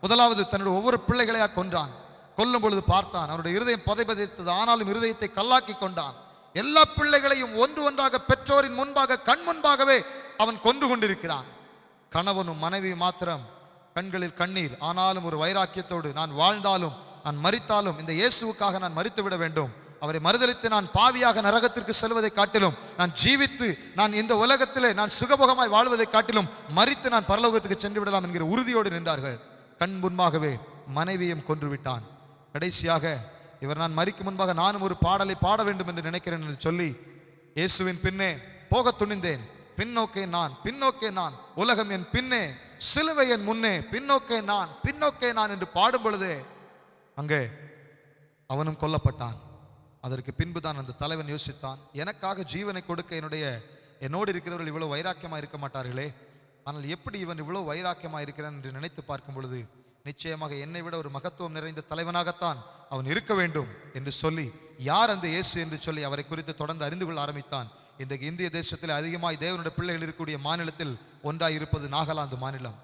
முதலாவது தன்னுடைய ஒவ்வொரு பிள்ளைகளையா கொன்றான். கொல்லும் பொழுது பார்த்தான், அவருடைய இருதயம் பதைபதைத்தது. ஆனாலும் இருதயத்தை கல்லாக்கி கொண்டான். எல்லா பிள்ளைகளையும் ஒன்று ஒன்றாக பெற்றோரின் முன்பாக, கண் முன்பாகவே அவன் கொன்று கொண்டிருக்கிறான். கணவனும் மனைவியும் மாத்திரம் கண்களில் கண்ணீர், ஆனாலும் ஒரு வைராக்கியத்தோடு, நான் வாழ்ந்தாலும் நான் மரித்தாலும் இந்த இயேசுவுக்காக நான் மரித்து விட வேண்டும், அவரை மறுதலித்து நான் பாவியாக நரகத்திற்கு செல்வதை காட்டிலும், நான் ஜீவித்து நான் இந்த உலகத்திலே நான் சுகபோகமாய் வாழ்வதை காட்டிலும் மரித்து நான் பரலோகத்துக்கு சென்று விடலாம் என்கிற உறுதியோடு நின்றார்கள். கண் முன்பாகவே மனைவியும் கொன்று விட்டான். கடைசியாக இவர், நான் மரிக்கும் முன்பாக நானும் ஒரு பாடலை பாட வேண்டும் என்று நினைக்கிறேன் என்று சொல்லி இயேசுவின் பின்னே போக துணிந்தேன். பின்னோக்கே நான், பின்னோக்கே நான், உலகம் என் பின்னே, சிலுவை என் முன்னே, பின்னோக்கே நான், பின்னோக்கே நான் என்று பாடும் பொழுதே அங்கே அவனும் கொல்லப்பட்டான். அதற்கு பின்புதான் அந்த தலைவன் யோசித்தான், எனக்காக ஜீவனை கொடுக்க என்னோடு இருக்கிறவர்கள் இவ்வளவு வைராக்கியமாக இருக்க மாட்டார்களே, ஆனால் எப்படி இவன் இவ்வளவு வைராக்கியமாக இருக்கிறான் என்று நினைத்து பார்க்கும் பொழுது நிச்சயமாக என்னை விட ஒரு மகத்துவம் நிறைந்த தலைவனாகத்தான் அவன் இருக்க வேண்டும் என்று சொல்லி, யார் அந்த இயேசு என்று சொல்லி அவரை குறித்து தொடர்ந்து அறிந்து கொள்ள ஆரம்பித்தான். இன்றைக்கு இந்திய தேசத்தில் அதிகமாய் தேவனுடைய பிள்ளைகள் இருக்கக்கூடிய மாநிலத்தில் ஒன்றாய் இருப்பது நாகாலாந்து மாநிலம்.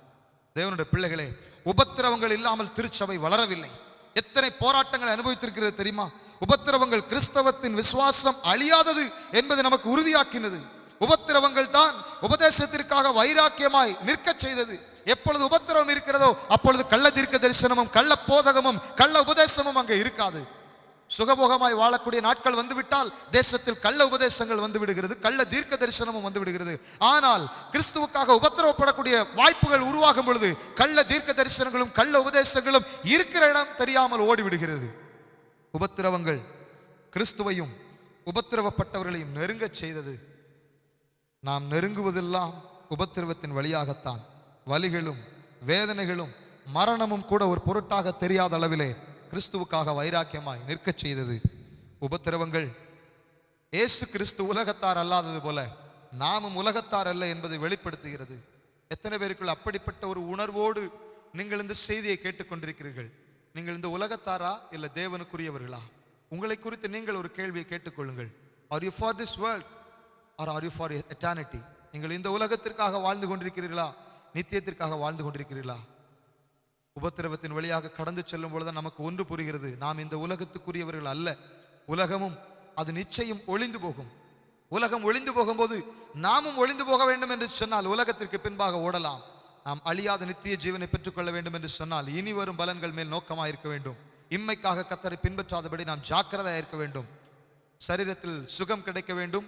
தேவனுடைய பிள்ளைகளே, உபத்திரவங்கள் இல்லாமல் திருச்சபை வளரவில்லை. எத்தனை போராட்டங்களை அனுபவித்திருக்கிறது தெரியுமா? உபத்திரவங்கள் கிறிஸ்தவத்தின் விசுவாசம் அழியாதது என்பதை நமக்கு உறுதியாக்கினது. உபத்திரவங்கள் தான் உபதேசத்திற்காக வைராக்கியமாய் நிற்க செய்தது. எப்பொழுது உபத்திரவம் இருக்கிறதோ அப்பொழுது கள்ள தீர்க்க தரிசனமும் கள்ள போதகமும் கள்ள உபதேசமும் அங்கே இருக்காது. சுகபோகமாய் வாழக்கூடிய நாட்கள் வந்துவிட்டால் தேசத்தில் கள்ள உபதேசங்கள் வந்து விடுகிறது, கள்ள தீர்க்க தரிசனமும் வந்து விடுகிறது. ஆனால் கிறிஸ்துவுக்காக உபத்திரவப்படக்கூடிய வாய்ப்புகள் உருவாகும் பொழுது கள்ள தீர்க்க தரிசனங்களும் கள்ள உபதேசங்களும் இருக்கிற இடம் தெரியாமல் ஓடிவிடுகிறது. உபத்திரவங்கள் கிறிஸ்துவையும் உபத்திரவப்பட்டவர்களையும் நெருங்க செய்தது. நாம் நெருங்குவதெல்லாம் உபத்திரவத்தின் வழியாகத்தான். வலிகளும் வேதனைகளும் மரணமும் கூட ஒரு பொருட்டாக தெரியாத அளவிலே கிறிஸ்துவுக்காக வைராக்கியமாய் நிற்கச் செய்தது. உபத்திரவங்கள் இயேசு கிறிஸ்து உலகத்தார் அல்லாதது போல நாமும் உலகத்தார் அல்ல என்பதை வெளிப்படுத்துகிறது. எத்தனை பேருக்குள் அப்படிப்பட்ட ஒரு உணர்வோடு நீங்கள் இந்த செய்தியை கேட்டுக்கொண்டிருக்கிறீர்கள்? நீங்கள் இந்த உலகத்தாரா இல்லை தேவனுக்குரியவர்களா? உங்களை குறித்து நீங்கள் ஒரு கேள்வியை கேட்டுக்கொள்ளுங்கள். Are you for this world or are you for eternity? நீங்கள் இந்த உலகத்திற்காக வாழ்ந்து கொண்டிருக்கிறீர்களா, நித்தியத்திற்காக வாழ்ந்து கொண்டிருக்கிறீர்களா? உபத்திரவத்தின் வழியாக கடந்து செல்லும் பொழுது நமக்கு ஒன்று புரிகிறது, நாம் இந்த உலகத்துக்குரியவர்கள் அல்ல. உலகமும் அது நிச்சயம் ஒளிந்து போகும். உலகம் ஒளிந்து போகும்போது நாமும் ஒளிந்து போக வேண்டும் என்று சொன்னால் உலகத்திற்கு பின்பாக ஓடலாம். நாம் அழியாத நித்திய ஜீவனை பெற்றுக்கொள்ள வேண்டும் என்று சொன்னால் இனி வரும் பலன்கள் மேல் நோக்கமாக இருக்க வேண்டும். இம்மைக்காக கர்த்தரை பின்பற்றாதபடி நாம் ஜாக்கிரதையாக இருக்க வேண்டும். சரீரத்தில் சுகம் கிடைக்க வேண்டும்,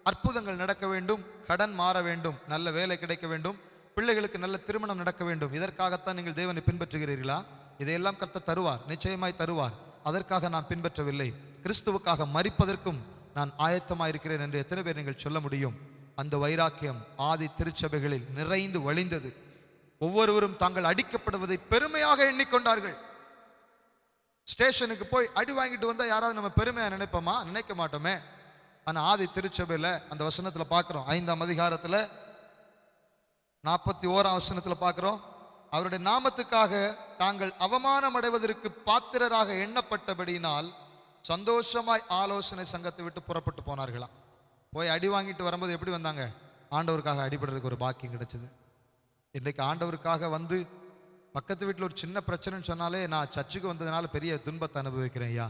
அற்புதங்கள் நடக்க வேண்டும், கடன் மாற வேண்டும், நல்ல வேலை கிடைக்க வேண்டும், பிள்ளைகளுக்கு நல்ல திருமணம் நடக்க வேண்டும். இதற்காகத்தான் நீங்கள் தேவனை பின்பற்றுகிறீர்களா? இதையெல்லாம் கர்த்தர் தருவார், நிச்சயமாய் தருவார். அதற்காக நாம் பின்பற்றவில்லை. கிறிஸ்துவுக்காக மரிப்பதற்கும் நான் ஆயத்தமாயிருக்கிறேன் என்று எத்தனை பேர் நீங்கள் சொல்ல முடியும்? அந்த வைராக்கியம் ஆதி திருச்சபைகளில் நிறைந்து வழிந்தது. ஒவ்வொருவரும் தாங்கள் அடிக்கப்படுவதை பெருமையாக எண்ணிக்கொண்டார்கள். ஸ்டேஷனுக்கு போய் அடி வாங்கிட்டு வந்தா யாராவது நம்ம பெருமையா நினைப்போமா? நினைக்க மாட்டோமே. ஆனா ஆதி திருச்சபையில அந்த வசனத்துல பார்க்கிறோம், 5ஆம் அதிகாரத்துல 41ஆம் வசனத்துல பார்க்கிறோம், அவருடைய நாமத்துக்காக தாங்கள் அவமானம் அடைவதற்கு பாத்திரராக எண்ணப்பட்டபடியினால் சந்தோஷமாய் ஆலோசனை சங்கத்தை விட்டு புறப்பட்டு போனார்களாம். போய் அடி வாங்கிட்டு வரும்போது எப்படி வந்தாங்க? ஆண்டவருக்காக அடிபடுறதுக்கு ஒரு பாக்கியம் கிடைச்சது. இன்றைக்கு ஆண்டவருக்காக வந்து பக்கத்து வீட்டில் ஒரு சின்ன பிரச்சனைன்னு சொன்னாலே நான் சர்ச்சுக்கு வந்ததுனால பெரிய துன்பத்தை அனுபவிக்கிறேன் ஐயா,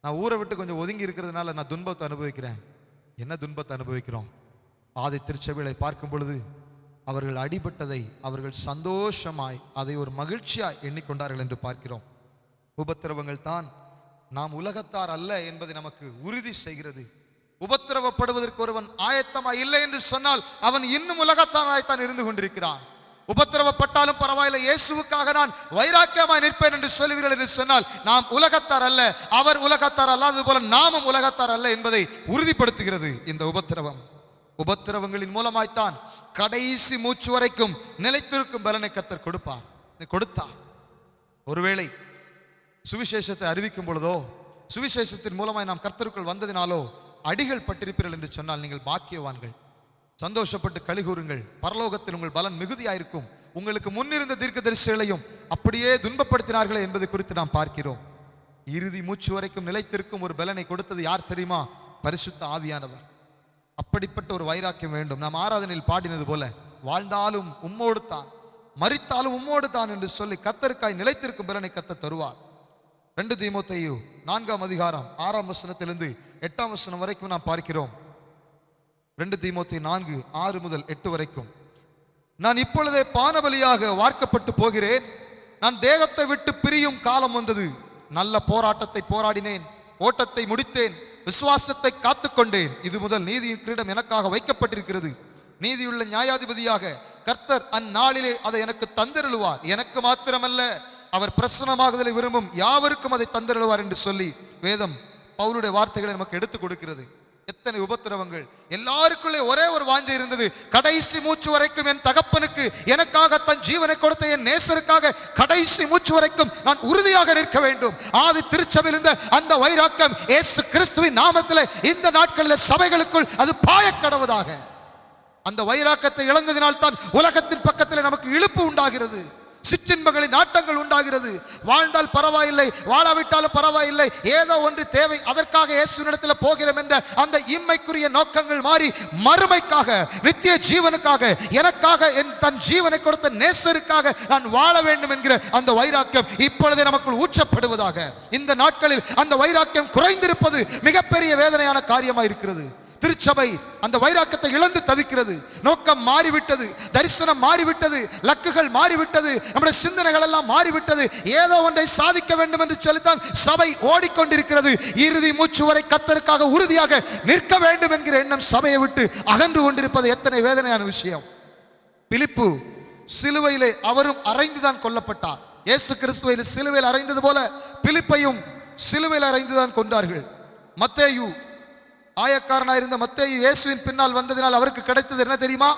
நான் ஊரை விட்டு கொஞ்சம் ஒதுங்கி இருக்கிறதுனால நான் துன்பத்தை அனுபவிக்கிறேன். என்ன துன்பத்தை அனுபவிக்கிறோம்? ஆதி திருச்சபைகளை பார்க்கும் பொழுது அவர்கள் அடிபட்டதை அவர்கள் சந்தோஷமாய் அதை ஒரு மகிழ்ச்சியாய் எண்ணிக்கொண்டார்கள் என்று பார்க்கிறோம். உபத்திரவங்கள் தான் நாம் உலகத்தார் அல்ல என்பதை நமக்கு உறுதி செய்கிறது. உபத்திரவப்படுவதற்கு ஒருவன் ஆயத்தமாய் இல்லை என்று சொன்னால் அவன் இன்னும் உலகத்தானாய்த்தான் இருந்து கொண்டிருக்கிறான். உபத்திரவப்பட்டாலும் பரவாயில்லை, இயேசுவுக்காக நான் வைராக்கியமாய் நிற்பேன் என்று சொல்லுவீர்கள் என்று சொன்னால் நாம் உலகத்தார் அல்ல, அவர் உலகத்தார் அல்லாதது போல நாமும் உலகத்தார் அல்ல என்பதை உறுதிப்படுத்துகிறது இந்த உபத்திரவம். உபத்திரவங்களின் மூலமாய்த்தான் கடைசி மூச்சு வரைக்கும் நிலைத்திருக்கும் பலனை கர்த்தர் கொடுத்தார். ஒருவேளை சுவிசேஷத்தை அறிவிக்கும் பொழுதோ சுவிசேஷத்தின் மூலமாய் நாம் கர்த்தருக்குள் வந்ததினாலோ அடிகள் பட்டிருப்பீர்கள் என்று சொன்னால் நீங்கள் பாக்கியவான்கள். சந்தோஷப்பட்டு கலிகூறுங்கள், பரலோகத்தில் உங்கள் பலன் மிகுதியாயிருக்கும். உங்களுக்கு முன்னிருந்த தீர்க்கதரிசிகளையும் அப்படியே துன்பப்படுத்தினார்களே என்பதை குறித்து நாம் பார்க்கிறோம். இறுதி மூச்சு வரைக்கும் நிலைத்திருக்கும் ஒரு பலனை கொடுத்தது யார் தெரியுமா? பரிசுத்த ஆவியானவர். அப்படிப்பட்ட ஒரு வைராக்கியம் வேண்டும். நாம் ஆராதனையில் பாடினது போல வாழ்ந்தாலும் உம்மோடு தான், மரித்தாலும் உம்மோடு தான் என்று சொல்லி கர்த்தருக்காய் நிலைத்திருக்கும் பலனை கர்த்தர் தருவார். 2 தீமோத்தேயு 4ஆம் அதிகாரம் 6ஆம் வசனத்திலிருந்து 8ஆம் வசனம் வரைக்கும் நாம் பார்க்கிறோம். 2 தீமோத்தேயு 4:6 முதல் 8 வரைக்கும். நான் இப்பொழுதே பானபலியாக வார்க்கப்பட்டு போகிறேன். நான் தேகத்தை விட்டு பிரியும் காலம் வந்தது. நல்ல போராட்டத்தை போராடினேன், ஓட்டத்தை முடித்தேன், விசுவாசத்தை காத்துக்கொண்டேன். இது முதல் நீதியின் கிரீடம் எனக்காக வைக்கப்பட்டிருக்கிறது. நீதியுள்ள நியாயாதிபதியாக கர்த்தர் அந்நாளிலே அதை எனக்கு தந்தருளுவார். எனக்கு மாத்திரமல்ல, அவர் பிரசன்னமாகுதலை விரும்பும் யாவருக்கும் அதை தந்தருளுவார் என்று சொல்லி வேதம் பவுலுடைய வார்த்தைகளை நமக்கு எடுத்துக் கொடுக்கிறது. எத்தனை உபத்திரவங்கள்! எல்லாருக்குள்ளே ஒரே ஒரு வாஞ்சை இருந்தது, கடைசி மூச்சு வரைக்கும் என் தகப்பனுக்கு எனக்காக தன் ஜீவனை கொடுத்த என் நேசருக்காக கடைசி மூச்சு வரைக்கும் நான் உறுதியாக நிற்க வேண்டும். ஆதி திருச்சபையில் இருந்த அந்த வைராக்கியம் இயேசு கிறிஸ்துவின் நாமத்தில் இந்த நாட்களில் சபைகளுக்குள் அது பாயக்கடவதாக. அந்த வைராக்கத்தை இழந்ததினால் தான் உலகத்தின் பக்கத்தில் நமக்கு இழுப்பு உண்டாகிறது, சிற்றின்பங்களின் நாட்டங்கள் உண்டாகிறது. வாழ்ந்தால் பரவாயில்லை, வாழாவிட்டாலும் பரவாயில்லை, ஏதோ ஒன்று தேவை, அதற்காக இயேசுவினிடத்தில் போகிறோம் என்ற அந்த இம்மைக்குரிய நோக்கங்கள் மாறி மறுமைக்காக, நித்திய ஜீவனுக்காக, எனக்காக என் தன் ஜீவனை கொடுத்த நேசருக்காக நான் வாழ வேண்டும் என்கிற அந்த வைராக்கியம் இப்பொழுதே நமக்குள் ஊற்றப்படுவதாக. இந்த நாட்களில் அந்த வைராக்கியம் குறைந்திருப்பது மிகப்பெரிய வேதனையான காரியமாக இருக்கிறது. திருச்சபை அந்த வைராக்கியத்தை இழந்து தவிக்கிறது. நோக்கம் மாறிவிட்டது, தரிசனம் மாறிவிட்டது, லக்குகள் மாறிவிட்டது, நம்முடைய சிந்தனைகள் எல்லாம் மாறிவிட்டது. ஏதோ ஒன்றை சாதிக்க வேண்டும் என்று சொல்லித்தான் சபை ஓடிக்கொண்டிருக்கிறது. இறுதி மூச்சு வரை கர்த்தருக்காக உறுதியாக நிற்க வேண்டும் என்கிற எண்ணம் சபையை விட்டு அகன்று கொண்டிருப்பது எத்தனை வேதனையான விஷயம். பிலிப்பு சிலுவையிலே அவரும் அறைந்துதான் கொல்லப்பட்டார். இயேசு கிறிஸ்துவை சிலுவையில் அறைந்தது போல பிலிப்பையும் சிலுவையில் அறைந்துதான் கொண்டார்கள். மத்தேயு, ஆயக்காரனாயிருந்த மத்தேயு இயேசுவின் பின்னால் வந்ததினால் அவருக்கு கிடைத்தது என்ன தெரியுமா?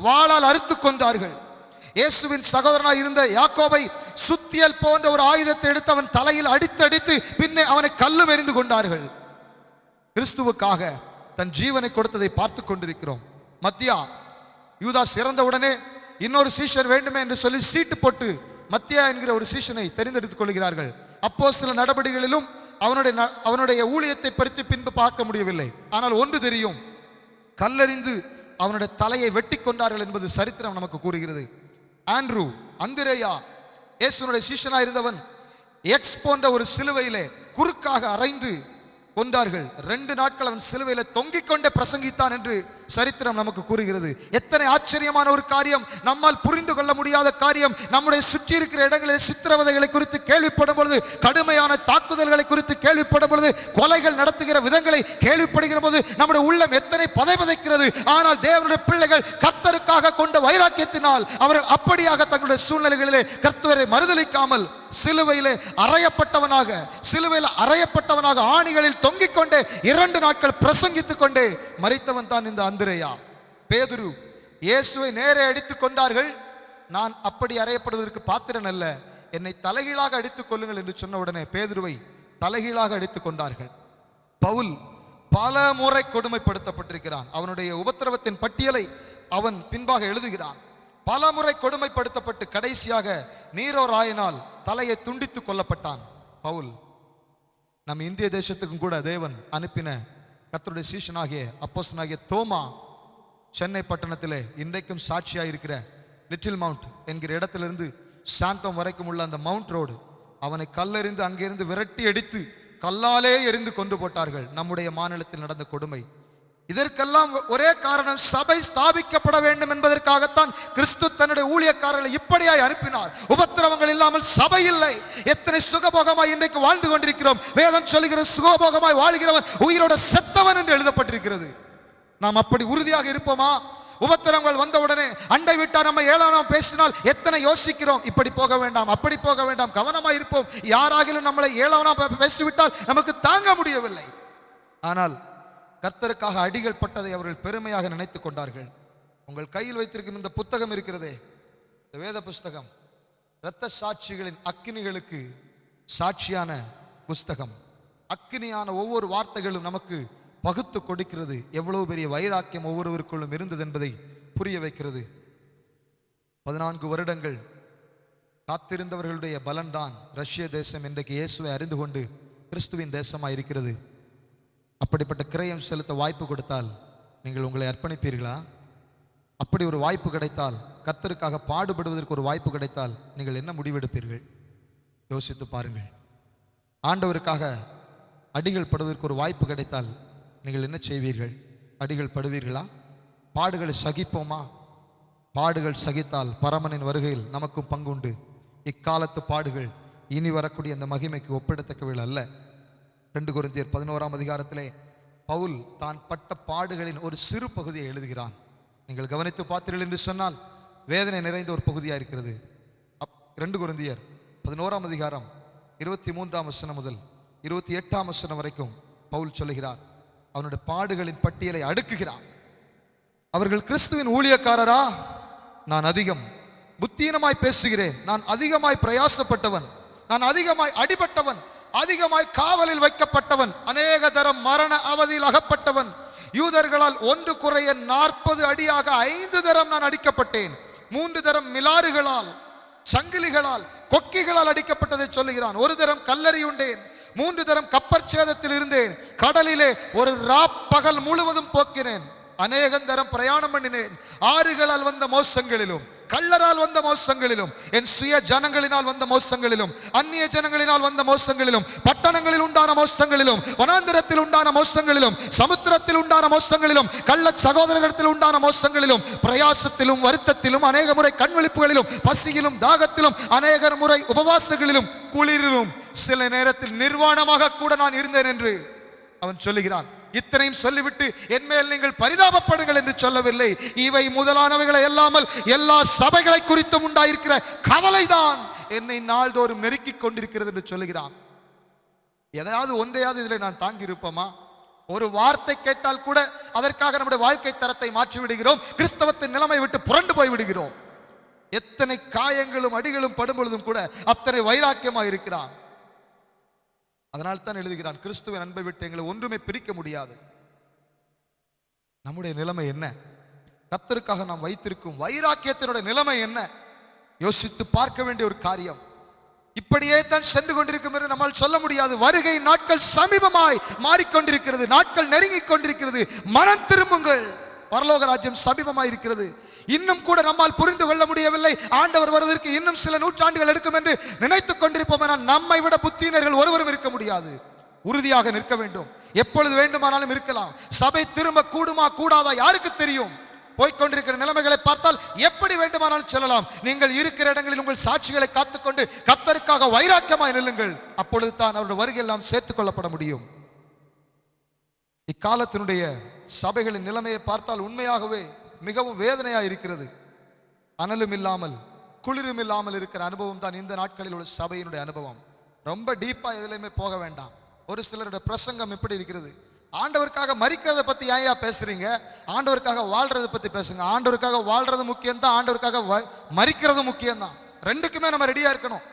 வாளால் அறுத்து கொண்டார்கள். இயேசுவின் சகோதரனாய் இருந்த யாக்கோபை சுத்தியல் போன்ற ஒரு ஆயுதத்தை எடுத்து அவன் தலையில் அடித்து பின்னே அவனை கல்லும் எறிந்து கொண்டார்கள். கிறிஸ்துவுக்காக தன் ஜீவனை கொடுத்ததை பார்த்து கொண்டிருக்கிறோம். மத்தியா யூதாஸ் இறந்தவுடனே இன்னொரு சீஷன் வேண்டுமே என்று சொல்லி சீட்டு போட்டு மத்தியா என்கிற ஒரு சீஷனை தெரிந்தெடுத்துக் கொள்கிறார்கள். அப்போஸ்தல நடவடிக்கைகளிலும் அவனுடைய ஊழியத்தை பற்றி பின்பு பார்க்க முடியவில்லை. ஆனால் ஒன்று தெரியும், கல்லெறிந்து அவனுடைய தலையை வெட்டி கொண்டார்கள் என்பது சரித்திரம் நமக்கு கூறுகிறது. ஆண்ட்ரூ, அந்திரேயா, இயேசுனுடைய சீஷனா இருந்தவன், எக்ஸ் போன்ற ஒரு சிலுவையிலே குறுக்காக அறைந்து கொண்டார்கள். 2 நாட்கள் அவன் சிலுவையில தொங்கிக் கொண்டே பிரசங்கித்தான் என்று சரித்திரம் நமக்கு கூறுகிறது. எத்தனை ஆச்சரியமான ஒரு காரியம், நம்மால் புரிந்து கொள்ள முடியாத காரியம். நம்முடைய சுற்றி இருக்கிற இடங்களில் சித்திரவதைகளை குறித்து கேள்விப்படும் பொழுது, கடுமையான தாக்குதல்களை குறித்து கேள்விப்படும் பொழுது, கொலைகள் நடத்துகிற விதங்களை கேள்விப்படுகிற போது நம்முடைய உள்ளம் எத்தனை பதைபதைக்கிறது. ஆனால் தேவனுடைய பிள்ளைகள் கர்த்தருக்காக கொண்ட வைராக்கியத்தினால் அவர்கள் அப்படியாக தங்களுடைய சூழ்நிலைகளிலே கர்த்தரை மறுதலிக்காமல் சிலுவையிலே அறையப்பட்டவனாக ஆணிகளில் தொங்கிக் கொண்டே 2 நாட்கள் பிரசங்கித்துக் கொண்டே மரித்தவன் தான் இந்த அந்திரேயா. பேதுரு, இயேசுவை நேரே அடித்துக் கொண்டார்கள். நான் அப்படி அறையப்படுவதற்கு பாத்திரன் அல்ல, என்னை தலைகீழாக அடித்துக் கொள்ளுங்கள் என்று சொன்ன உடனே பேதுருவை தலைகீழாக அடித்துக் கொண்டார்கள். பவுல் பல முறை கொடுமைப்படுத்தப்பட்டிருக்கிறான். அவனுடைய உபத்திரவத்தின் பட்டியலை அவன் பின்பாக எழுதுகிறான். பல முறை கொடுமைப்படுத்தப்பட்டு கடைசியாக நீரோ ராயனால் தலையை துண்டித்து கொல்லப்பட்டான் பவுல். நம் இந்திய தேசத்துக்கும் கூட தேவன் அனுப்பின கர்த்தருடைய சீஷனாகிய அப்போஸ்தலனாகிய தோமா சென்னை பட்டணத்திலே இன்றைக்கும் சாட்சியாக இருக்கிற லிட்டில் மவுண்ட் என்கிற இடத்திலிருந்து சாந்தம் வரைக்கும் உள்ள அந்த மவுண்ட் ரோடு, அவனை கல்லெறிந்து அங்கிருந்து விரட்டி அடித்து கல்லாலே எறிந்து கொண்டு போட்டார்கள். நம்முடைய மாநிலத்தில் நடந்த கொடுமை. இதற்கெல்லாம் ஒரே காரணம், சபை ஸ்தாபிக்கப்பட வேண்டும் என்பதற்காகத்தான் கிறிஸ்து தன்னுடைய ஊழியக்காரர்களை இப்படியாய் அனுப்பினார். உபத்திரவங்கள் இல்லாமல் சபை இல்லை. எத்தனை சுகபோகமாய் இன்றைக்கு வாழ்ந்து கொண்டிருக்கிறோம். வேதம் சொல்லுகிற சுகபோகமாய் வாழ்கிறவன் உயிரோட செத்தவன் என்று எழுதப்பட்டிருக்கிறது. நாம் அப்படி உறுதியாக இருப்போமா? உபத்திரவங்கள் வந்தவுடனே அண்டை வீட்டார் நம்ம ஏளனம் பேசினால் எத்தனை யோசிக்கிறோம். இப்படி போக வேண்டாம், அப்படி போக வேண்டாம், கவனமாக இருப்போம். யாராகிலும் நம்மளை ஏளனம் பேசிவிட்டால் நமக்கு தாங்க முடியவில்லை. ஆனால் கர்த்தருக்காக அடிகள் பட்டதை அவர்கள் பெருமையாக நினைத்துக் கொண்டார்கள். உங்கள் கையில் வைத்திருக்கும் இந்த புத்தகம் இருக்கிறதே, இந்த வேத புஸ்தகம், இரத்த சாட்சிகளின் அக்கினிகளுக்கு சாட்சியான புஸ்தகம். அக்கினியான ஒவ்வொரு வார்த்தைகளும் நமக்கு பகுத்து கொடுக்கிறது. எவ்வளவு பெரிய வைராக்கியம் ஒவ்வொருவருக்குள்ளும் இருந்தது என்பதை புரிய வைக்கிறது. 14 வருடங்கள் காத்திருந்தவர்களுடைய பலன்தான் ரஷ்ய தேசம் இன்றைக்கு இயேசுவை அறிந்து கொண்டு கிறிஸ்துவின் தேசமாக இருக்கிறது. அப்படிப்பட்ட கிரயம் செலுத்த வாய்ப்பு கொடுத்தால் நீங்கள் உங்களை அர்ப்பணிப்பீர்களா? அப்படி ஒரு வாய்ப்பு கிடைத்தால், கர்த்தருக்காக பாடுபடுவதற்கு ஒரு வாய்ப்பு கிடைத்தால் நீங்கள் என்ன முடிவெடுப்பீர்கள்? யோசித்து பாருங்கள். ஆண்டவருக்காக அடிகள் படுவதற்கு ஒரு வாய்ப்பு கிடைத்தால் நீங்கள் என்ன செய்வீர்கள்? அடிகள் படுவீர்களா? பாடுகளை சகிப்போமா? பாடுகள் சகித்தால் பரமனின் வருகையில் நமக்கும் பங்குண்டு. இக்காலத்து பாடுகள் இனி வரக்கூடிய அந்த மகிமைக்கு ஒப்பிடத்தக்கவைகள் அல்ல. 2 கொரிந்தியர் 11ஆம் அதிகாரத்திலே பவுல் தான் பட்ட பாடுகளின் ஒரு சிறு பகுதியை எழுதுகிறான். நீங்கள் கவனித்து பார்த்தீர்கள் என்று சொன்னால் வேதனை நிறைந்த ஒரு பகுதியாக இருக்கிறது. 2 கொரிந்தியர் 11ஆம் அதிகாரம் 23ஆம் வசனம் முதல் 28ஆம் வசனம் வரைக்கும் பவுல் சொல்லுகிறார். அவனுடைய பாடுகளின் பட்டியலை அடுக்குகிறான். அவர்கள் கிறிஸ்துவின் ஊழியக்காரரா? நான் அதிகம் புத்தீனமாய் பேசுகிறேன். நான் அதிகமாய் பிரயாசப்பட்டவன். நான் அதிகமாய் அடிபட்டவன். அதிகமாய் காவலில் வைக்கப்பட்டவன். அநேக தரம் மரண அவதியில் அகப்பட்டவன். யூதர்களால் 1 குறைய 40 அடியாக 5 தரம் நான் அடிக்கப்பட்டேன். 3 தரம் மிலாறுகளால், சங்கிலிகளால், கொக்கிகளால் அடிக்கப்பட்டதை சொல்லுகிறான். 1 தரம் கல்லெறியுண்டேன். 3 தரம் கப்பற்சேதத்தில் இருந்தேன். கடலிலே ஒரு பகல் முழுவதும் போக்கினேன். அநேகம் தரம் பிரயாணம் பண்ணினேன். ஆறுகளால் வந்த மோசங்களிலும், கள்ளரால் வந்த மோசங்களிலும், என் சுய ஜனங்களினால் வந்த மோசங்களிலும், அந்நிய ஜனங்களினால் வந்த மோசங்களிலும், பட்டணங்களில் உண்டான மோசங்களிலும், வனாந்திரத்தில் உண்டான மோசங்களிலும், சமுத்திரத்தில் உண்டான மோசங்களிலும், கள்ள சகோதரத்தில் உண்டான மோசங்களிலும், பிரயாசத்திலும், வருத்தத்திலும், அநேக முறை கண்விழிப்புகளிலும், பசியிலும், தாகத்திலும், அநேக முறை உபவாசங்களிலும், குளிரிலும், சில நேரத்தில் நிர்வாணமாக கூட நான் இருந்தேன் என்று அவன் சொல்லுகிறான். இத்தனையும் சொல்லிவிட்டு என்மேல் நீங்கள் பரிதாபப்படுங்கள் என்று சொல்லவில்லை. இவை முதலானவைகளை எல்லாமல் எல்லா சபைகளை குறித்தும் உண்டாயிருக்கிற கவலைதான் என்னை நாள்தோறும் நெருக்கிக் கொண்டிருக்கிறது என்று சொல்லுகிறான். எதையாவது ஒன்றையாவது இதில் நான் தாங்கி இருப்போமா? ஒரு வார்த்தை கேட்டால் கூட அதற்காக நம்முடைய வாழ்க்கை தரத்தை மாற்றி விடுகிறோம். கிறிஸ்தவத்தின் நிலைமை விட்டு புரண்டு போய் விடுகிறோம். எத்தனை காயங்களும் அடிகளும் படும் பொழுதும் கூட அத்தனை வைராக்கியமாக இருக்கிறான். அதனால் தான் எழுதுகிறான், கிறிஸ்துவின் அன்பை விட்டு எங்களை ஒன்றுமே பிரிக்க முடியாது. நம்முடைய நிலைமை என்ன? கர்த்தருக்காக நாம் வைத்திருக்கும் வைராக்கியத்தினுடைய நிலைமை என்ன? யோசித்து பார்க்க வேண்டிய ஒரு காரியம். இப்படியே தான் சென்று கொண்டிருக்கும் என்று நம்மால் சொல்ல முடியாது. வருகை நாட்கள் சமீபமாய் மாறிக்கொண்டிருக்கிறது, நாட்கள் நெருங்கிக் கொண்டிருக்கிறது. மனம் திரும்புங்கள், பரலோக ராஜ்யம் சமீபமாய் இருக்கிறது. இன்னும் கூட நம்மால் புரிந்து கொள்ள முடியவில்லை, ஆண்டவர் வருவதற்கு இன்னும் சில நூற்றாண்டுகள் எடுக்கும் என்று நினைத்துக் கொண்டிருப்போம். ஆனால் நம்மை விட புத்தியினர்கள் ஒருவரும் இருக்க முடியாது. உறுதியாக நிற்க வேண்டும். எப்பொழுது வேண்டுமானாலும் இருக்கலாம். சபை திரும்ப கூடுமா கூடாதா யாருக்கு தெரியும்? போய்கொண்டிருக்கிற நிலைமைகளை பார்த்தால் எப்படி வேண்டுமானாலும் செல்லலாம். நீங்கள் இருக்கிற இடங்களில் உங்கள் சாட்சிகளை காத்துக்கொண்டு கர்த்தருக்காக வைராக்கியமாய் நில்லுங்கள். அப்பொழுது தான் அவருடைய வருகையில் நாம் சேர்த்துக் கொள்ளப்பட முடியும். இக்காலத்தினுடைய சபைகளின் நிலைமையை பார்த்தால் உண்மையாகவே மிகவும் வேதனையாக இருக்கிறது. அனலும் இல்லாமல் குளிரும் இல்லாமல் இருக்கிற அனுபவம் தான் இந்த நாட்களில் உள்ள சபையினுடைய அனுபவம். ரொம்ப டீப்பா எதுலையுமே போக வேண்டாம். ஒரு சிலருடைய பிரசங்கம் எப்படி இருக்கிறது? ஆண்டவருக்காக மரிக்கிறத பத்தி ஏன் பேசுறீங்க? ஆண்டவருக்காக வாழ்றதை பத்தி பேசுங்க. ஆண்டவருக்காக வாழ்றது முக்கியம் தான், ஆண்டவருக்காக மரிக்கிறது முக்கியம் தான். ரெண்டுக்குமே நம்ம ரெடியா இருக்கணும்.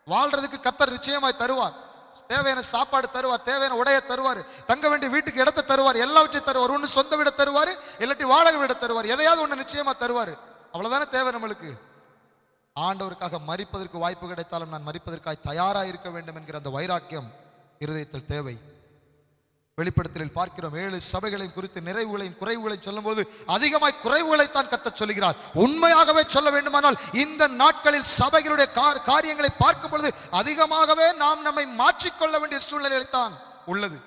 வாழ்றதுக்கு கர்த்தர் நிச்சயமாய் தருவார். தேவையான சாப்பாடு தருவார், தேவையான உடையை தருவார், தங்க வேண்டிய வீட்டுக்கு இடத்தை தருவார், எல்லாவற்றையும் தருவார். ஒன்று சொந்த வீட தருவார், இல்லாட்டி வாடகை வீட தருவார். எதையாவது ஒன்று நிச்சயமா தருவார். அவ்வளவுதானே தேவை நம்மளுக்கு. ஆண்டவருக்காக மரிப்பதற்கு வாய்ப்பு கிடைத்தாலும் நான் மரிப்பதற்காக தயாராக இருக்க வேண்டும் என்கிற அந்த வைராக்கியம் இருதயத்தில் தேவை. வெளிப்படுத்தலில் பார்க்கிறோம், 7 சபைகளையும் குறித்து நிறைவுகளையும் குறைவுகளையும் சொல்லும் போது அதிகமாய் குறைவுகளைத்தான் கர்த்தர் சொல்லுகிறார். உண்மையாகவே சொல்ல வேண்டுமானால் இந்த நாட்களில் சபைகளுடைய காரியங்களை பார்க்கும் பொழுது அதிகமாகவே நாம் நம்மை மாற்றிக்கொள்ள வேண்டிய சூழ்நிலையில் தான் உள்ளது.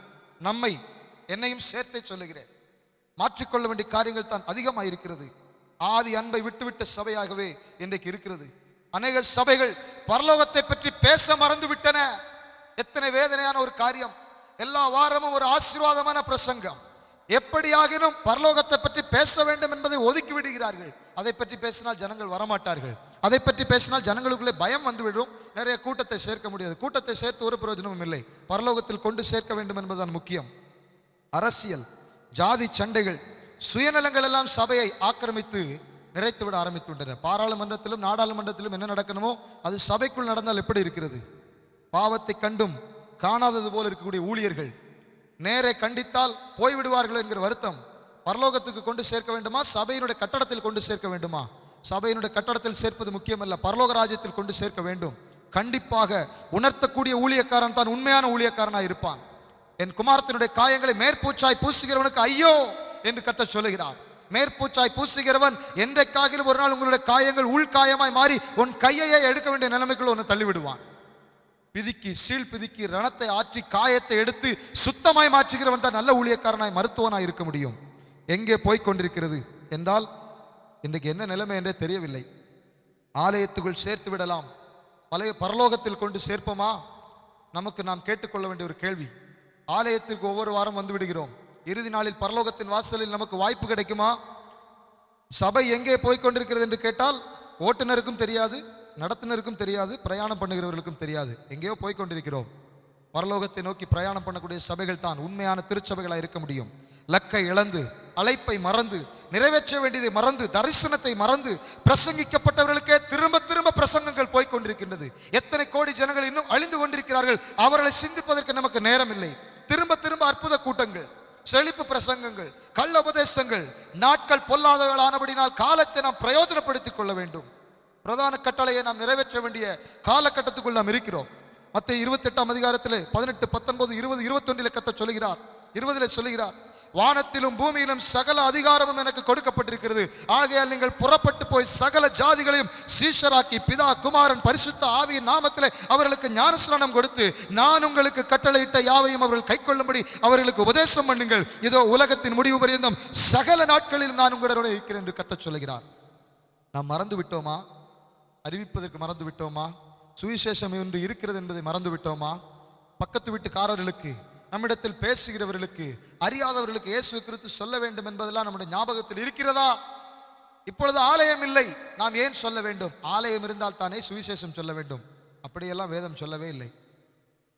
நம்மை என்னையும் சேர்த்தே சொல்லுகிறேன், மாற்றிக்கொள்ள வேண்டிய காரியங்கள் தான் அதிகமாக இருக்கிறது. ஆதி அன்பை விட்டுவிட்ட சபையாகவே இன்றைக்கு இருக்கிறது. அநேக சபைகள் பரலோகத்தை பற்றி பேச மறந்து விட்டன. எத்தனை வேதனையான ஒரு காரியம். எல்லா வாரமும் ஒரு ஆசீர்வாதமான பிரசங்கம். எப்படியாகினும் பரலோகத்தை பற்றி பேச வேண்டும் என்பதை ஒதுக்கி விடுகிறார்கள். அதை பற்றி பேசினால் ஜனங்கள் வரமாட்டார்கள். அதை பற்றி பேசினால் ஜனங்களுக்குள்ளே பயம் வந்துவிடும். நிறைய கூட்டத்தை சேர்க்க முடியாது. கூட்டத்தை சேர்த்து ஒரு பிரயோஜனமும் இல்லை. பரலோகத்தில் கொண்டு சேர்க்க வேண்டும் என்பதுதான் முக்கியம். அரசியல், ஜாதி சண்டைகள், சுயநலங்கள் எல்லாம் சபையை ஆக்கிரமித்து நிறைத்துவிட ஆரம்பித்து விட்டன. பாராளுமன்றத்திலும் நாடாளுமன்றத்திலும் என்ன நடக்கணுமோ அது சபைக்குள் நடந்தால் எப்படி இருக்கிறது? பாவத்தை கண்டும் காணாதது போல இருக்கக்கூடிய ஊழியர்கள் நேரே கண்டித்தால் போய்விடுவார்கள் என்கிற வருத்தம். பரலோகத்துக்கு கொண்டு சேர்க்க வேண்டுமா? சபையினுடைய கட்டடத்தில் கொண்டு சேர்க்க வேண்டுமா? சபையினுடைய கட்டடத்தில் சேர்ப்பது முக்கியமல்ல, பரலோக ராஜ்யத்தில் கொண்டு சேர்க்க வேண்டும். கண்டிப்பாக உணர்த்தக்கூடிய ஊழியக்காரன் தான் உண்மையான ஊழியக்காரனாக இருப்பான். என் குமாரத்தினுடைய காயங்களை மேற்பூச்சாய் பூசுகிறவனுக்கு ஐயோ என்று கர்த்தர் சொல்லுகிறார். மேற்பூச்சாய் பூசுகிறவன் என்றைக்காகிலும் ஒரு நாள் உங்களுடைய காயங்கள் உள்காயமாய் மாறி உன் கையையே எடுக்க வேண்டிய நிலைமைக்குள்ள ஒன்று தள்ளிவிடுவான். பிதுக்கி சீழ் பிதுக்கி ரணத்தை ஆற்றி காயத்தை எடுத்து சுத்தமாய் மாற்றுகிறவன் தான் நல்ல ஊழியக்காரனாய் மருத்துவனாய் இருக்க முடியும். எங்கே போய்கொண்டிருக்கிறது என்றால் இன்றைக்கு என்ன நிலைமை என்றே தெரியவில்லை. ஆலயத்துக்குள் சேர்த்து விடலாம், பழைய பரலோகத்தில் கொண்டு சேர்ப்போமா? நமக்கு நாம் கேட்டுக்கொள்ள வேண்டிய ஒரு கேள்வி. ஆலயத்திற்கு ஒவ்வொரு வாரம் வந்து விடுகிறோம். இறுதி நாளில் பரலோகத்தின் வாசலில் நமக்கு வாய்ப்பு கிடைக்குமா? சபை எங்கே போய்கொண்டிருக்கிறது என்று கேட்டால் ஓட்டுநருக்கும் தெரியாது, நடத்துனருக்கும் தெரியாது, பிரயாணம் பண்ணுகிறவர்களுக்கும் தெரியாது. எங்கேயோ போய்கொண்டிருக்கிறோம். பரலோகத்தை நோக்கி பிரயாணம் பண்ணக்கூடிய சபைகள் தான் உண்மையான திருச்சபைகளாக இருக்க முடியும். லக்கை இழந்து, அழைப்பை மறந்து, நிறைவேற்ற வேண்டியதை மறந்து, தரிசனத்தை மறந்து பிரசங்கிக்கப்பட்டவர்களுக்கே திரும்ப திரும்ப பிரசங்கங்கள் போய்கொண்டிருக்கின்றது. எத்தனை கோடி ஜனங்கள் இன்னும் அழிந்து கொண்டிருக்கிறார்கள். அவர்களை சிந்திப்பதற்கு நமக்கு நேரம் இல்லை. திரும்ப திரும்ப அற்புத கூட்டங்கள், செழிப்பு பிரசங்கங்கள், கள்ள உபதேசங்கள். நாட்கள் பொல்லாதவர்களானபடினால் காலத்தை நாம் பிரயோஜனப்படுத்திக் கொள்ள வேண்டும். பிரதான கட்டளையை நாம் நிறைவேற்ற வேண்டிய காலகட்டத்துக்குள் நாம் இருக்கிறோம். மத்தேயு 28ஆம் அதிகாரத்திலே 18, 19, 20, 21 கர்த்தர் சொல்லுகிறார். 20 சொல்லுகிறார், வானத்திலும் பூமியிலும் சகல அதிகாரமும் எனக்கு கொடுக்கப்பட்டிருக்கிறது. ஆகையால் நீங்கள் புறப்பட்டு போய் சகல ஜாதிகளையும் சீஷராக்கி பிதா குமாரன் பரிசுத்த ஆவியின் நாமத்திலே அவர்களுக்கு ஞானஸ்நானம் கொடுத்து நான் உங்களுக்கு கட்டளையிட்ட யாவையும் அவர்கள் கைக்கொள்ளும்படி அவர்களுக்கு உபதேசம் பண்ணுங்கள். இதோ உலகத்தின் முடிவு பரியந்தம் சகல நாட்களிலும் நான் உங்களுடன் இருக்கிறேன் என்று கர்த்தர் சொல்லுகிறார். நாம் மறந்து விட்டோமா? அறிவிப்பதற்கு மறந்து விட்டோமா? சுவிசேஷம் ஒன்று இருக்கிறது என்பதை மறந்து விட்டோமா? பக்கத்து வீட்டுக்காரர்களுக்கு, நம்மிடத்தில் பேசுகிறவர்களுக்கு, அறியாதவர்களுக்கு இயேசு கிறிஸ்து சொல்ல வேண்டும் என்பதெல்லாம் நம்முடைய ஞாபகத்தில் இருக்கிறதா? இப்பொழுது ஆலயம் இல்லை, நாம் ஏன் சொல்ல வேண்டும்? ஆலயம் இருந்தால் தானே சுவிசேஷம் சொல்ல வேண்டும். அப்படியெல்லாம் வேதம் சொல்லவே இல்லை.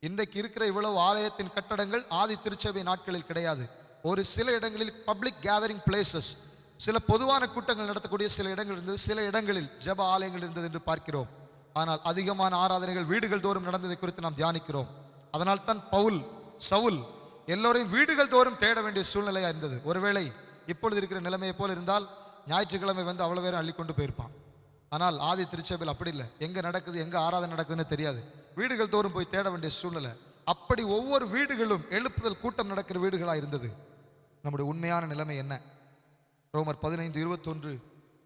இன்றைக்கு இருக்கிற இவ்வளவு ஆலயத்தின் கட்டடங்கள் ஆதி திருச்சபை நாட்களில் கிடையாது. ஒரு சில இடங்களில் பப்ளிக் கேதரிங் பிளேசஸ், சில பொதுவான கூட்டங்கள் நடத்தக்கூடிய சில இடங்கள் இருந்தது, சில இடங்களில் ஜெப ஆலயங்கள் இருந்தது என்று பார்க்கிறோம். ஆனால் அதிகமான ஆராதனைகள் வீடுகள் தோறும் நடந்ததை குறித்து நாம் தியானிக்கிறோம். அதனால் தான் சவுல் எல்லோரையும் வீடுகள் தோறும் தேட வேண்டிய சூழ்நிலையா இருந்தது. ஒருவேளை இப்பொழுது இருக்கிற நிலைமையை போல் இருந்தால் ஞாயிற்றுக்கிழமை வந்து அவ்வளவு பேரும் அள்ளிக்கொண்டு போயிருப்பான். ஆனால் ஆதி திருச்சபையில் அப்படி இல்லை. எங்க நடக்குது, எங்க ஆராதனை நடக்குதுன்னு தெரியாது. வீடுகள் தோறும் போய் தேட வேண்டிய சூழ்நிலை. அப்படி ஒவ்வொரு வீடுகளும் எழுப்புதல் கூட்டம் நடக்கிற வீடுகளா இருந்தது. நம்முடைய உண்மையான நிலைமை என்ன? ரோமர் 15:21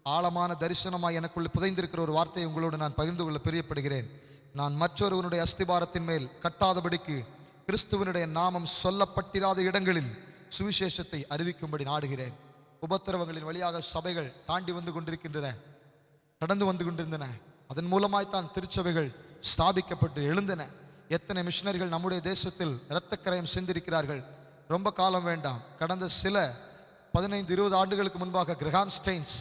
ஆழமான தரிசனமாய் எனக்குள் புதைந்திருக்கிற ஒரு வார்த்தையை உங்களோடு நான் பகிர்ந்து கொள்ள பிரியப்படுகிறேன். நான் மற்றொருவனுடைய அஸ்திபாரத்தின் மேல் கட்டாதபடிக்கு கிறிஸ்துவனுடைய நாமம் சொல்லப்பட்டிராத இடங்களில் சுவிசேஷத்தை அறிவிக்கும்படி நாடுகிறேன். உபத்திரவங்களின் வழியாக சபைகள் தாண்டி வந்து கொண்டிருக்கின்றன, கடந்து வந்து கொண்டிருந்தன. அதன் மூலமாய்த்தான் திருச்சபைகள் ஸ்தாபிக்கப்பட்டு எழுந்தன. எத்தனை மிஷனரிகள் நம்முடைய தேசத்தில் இரத்தக்கரையம் சிந்திருக்கிறார்கள். ரொம்ப காலம் வேண்டாம், கடந்த சில 15-20 ஆண்டுகளுக்கு முன்பாக கிரஹாம் ஸ்டெயின்ஸ்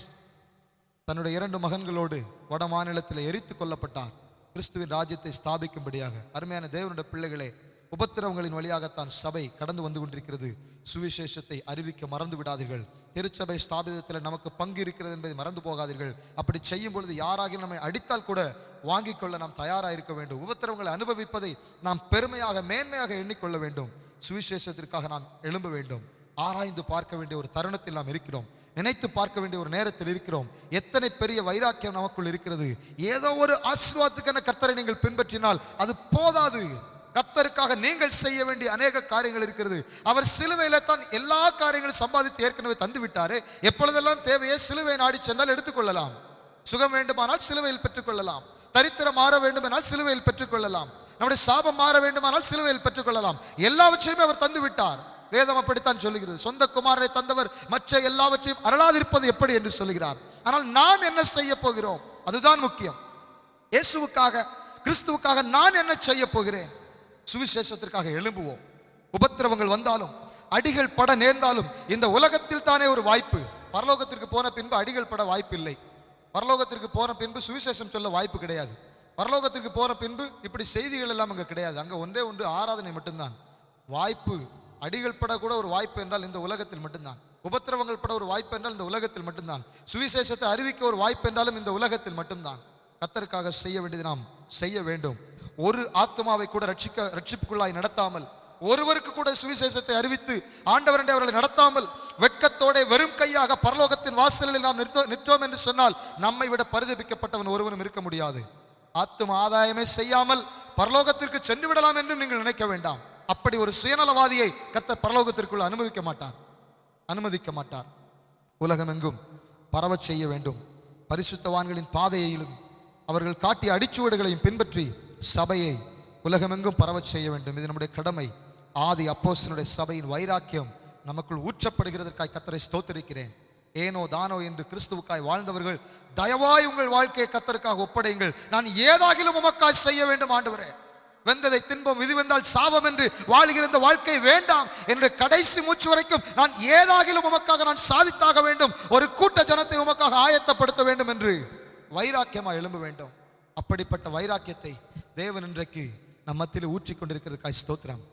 தன்னுடைய 2 மகன்களோடு வட மாநிலத்தில் எரித்து கொல்லப்பட்டார், கிறிஸ்துவின் ராஜ்யத்தை ஸ்தாபிக்கும்படியாக. அருமையான தேவனுடைய பிள்ளைகளே, உபத்திரவங்களின் வழியாகத்தான் சபை கடந்து வந்து கொண்டிருக்கிறது. சுவிசேஷத்தை அறிவிக்க மறந்து விடாதீர்கள். திருச்சபை ஸ்தாபிதத்தில் நமக்கு பங்கு இருக்கிறது என்பதை மறந்து போகாதீர்கள். அப்படி செய்யும் பொழுது யாராக நம்மை அடித்தால் கூட வாங்கிக் கொள்ள நாம் தயாராக இருக்க வேண்டும். உபத்திரவங்களை அனுபவிப்பதை நாம் பெருமையாக மேன்மையாக எண்ணிக்கொள்ள வேண்டும். சுவிசேஷத்திற்காக நாம் எழும்ப வேண்டும். ஆராய்ந்து பார்க்க வேண்டிய ஒரு தருணத்தில் நாம் இருக்கிறோம். நினைத்து பார்க்க வேண்டிய ஒரு நேரத்தில் இருக்கிறோம். எத்தனை பெரிய வைராக்கியம் நமக்குள் இருக்கிறது. ஏதோ ஒரு ஆசீர்வாதத்துக்கான கர்த்தரை நீங்கள் பின்பற்றினால் அது போதாது. கர்த்தருக்காக நீங்கள் செய்ய வேண்டிய அநேக காரியங்கள் இருக்கிறது. அவர் சிலுவையில தான் எல்லா காரியங்களும் சம்பாதித்து ஏற்கனவே தந்து விட்டாரு. எப்பொழுதெல்லாம் தேவையே சிலுவை நாடி சென்றால் எடுத்துக்கொள்ளலாம். சுகம் வேண்டுமானால் சிலுவையில் பெற்றுக்கொள்ளலாம். தரித்திரம் மாற வேண்டுமானால் சிலுவையில் பெற்றுக்கொள்ளலாம். நம்முடைய சாபம் மாற வேண்டுமானால் சிலுவையில் பெற்றுக்கொள்ளலாம். எல்லாவற்றையுமே அவர் தந்து விட்டார். வேதம் அப்படித்தான் சொல்லுகிறது. சொந்த குமாரனை தந்தவர் மற்ற எல்லாவற்றையும் அருளாதிருப்பது எப்படி என்று சொல்லுகிறார். ஆனால் நாம் என்ன செய்ய போகிறோம், அதுதான் முக்கியம். இயேசுவுக்காக, கிறிஸ்துவுக்காக நான் என்ன செய்ய போகிறேன்? சுவிசேஷத்திற்காக எழும்புவோம். உபத்திரவங்கள் வந்தாலும், அடிகள் பட நேர்ந்தாலும், இந்த உலகத்தில் தானே ஒரு வாய்ப்பு. பரலோகத்திற்கு போன பின்பு அடிகள் பட வாய்ப்பு இல்லை. பரலோகத்திற்கு போன பின்பு சுவிசேஷம் சொல்ல வாய்ப்பு கிடையாது. பரலோகத்திற்கு போன பின்பு இப்படி செய்திகள் எல்லாம் அங்கே கிடையாது. அங்கே ஒன்றே ஒன்று, ஆராதனை மட்டும்தான் வாய்ப்பு. அடிகள் பட கூட ஒரு வாய்ப்பு என்றால் இந்த உலகத்தில் மட்டும்தான். உபத்திரவங்கள் பட ஒரு வாய்ப்பு என்றால் இந்த உலகத்தில் மட்டும்தான். சுவிசேஷத்தை அறிவிக்க ஒரு வாய்ப்பு என்றாலும் இந்த உலகத்தில் மட்டும்தான். கர்த்தருக்காக செய்ய வேண்டியது நாம் செய்ய வேண்டும். ஒரு ஆத்மாவை கூட ரட்சிப்புக்குள்ளாய் நடத்தாமல், ஒருவருக்கு கூட சுவிசேஷத்தை அறிவித்து ஆண்டவரண்டை அவர்களை நடத்தாமல், வெட்கத்தோட வெறும் கையாக பரலோகத்தின் வாசலில் நாம் நிற்றோம் என்று சொன்னால் நம்மை விட பரிதபிக்கப்பட்டவன் ஒருவனும் இருக்க முடியாது. ஆத்ம ஆதாயமே செய்யாமல் பரலோகத்திற்கு சென்று விடலாம் என்று நீங்கள் நினைக்க வேண்டாம். அப்படி ஒரு சுயநலவாதியை கர்த்தர் பரலோகத்திற்குள் அனுமதிக்க மாட்டார். உலகமெங்கும் பரவச் செய்ய வேண்டும். பரிசுத்தவான்களின் பாதையிலும் அவர்கள் காட்டிய அடிச்சுவடுகளையும் பின்பற்றி சபையை உலகமெங்கும் பரவச் செய்ய வேண்டும். இது நம்முடைய கடமை. ஆதி அப்போஸ்தலனுடைய சபையின் வைராக்கியம் நமக்குள் ஊற்றப்படுகிறதற்காய் கர்த்தரை ஸ்தோத்திரிக்கிறேன். ஏனோ தானோ என்று கிறிஸ்துவுக்காய் வாழ்ந்தவர்கள், தயவாய் உங்கள் வாழ்க்கையை கர்த்தருக்காக ஒப்படையுங்கள். நான் ஏதாகிலும் உமக்காய் செய்ய வேண்டும் ஆண்டவரே. வெந்ததை தின்போம், விதி வந்தால் சாபம் என்று வாழ்கிற இந்த வாழ்க்கை வேண்டாம் என்று கடைசி மூச்சு வரைக்கும் நான் ஏதாகிலும் உமக்காக நான் சாதித்தாக வேண்டும், ஒரு கூட்ட ஜனத்தை உமக்காக ஆயத்தப்படுத்த வேண்டும் என்று வைராக்கியமாக எழும்ப வேண்டும். அப்படிப்பட்ட வைராக்கியத்தை தேவன் இன்றைக்கு நம் மத்தியில் ஊற்றிக் கொண்டிருக்கிறதுக்காய் ஸ்தோத்திரம்.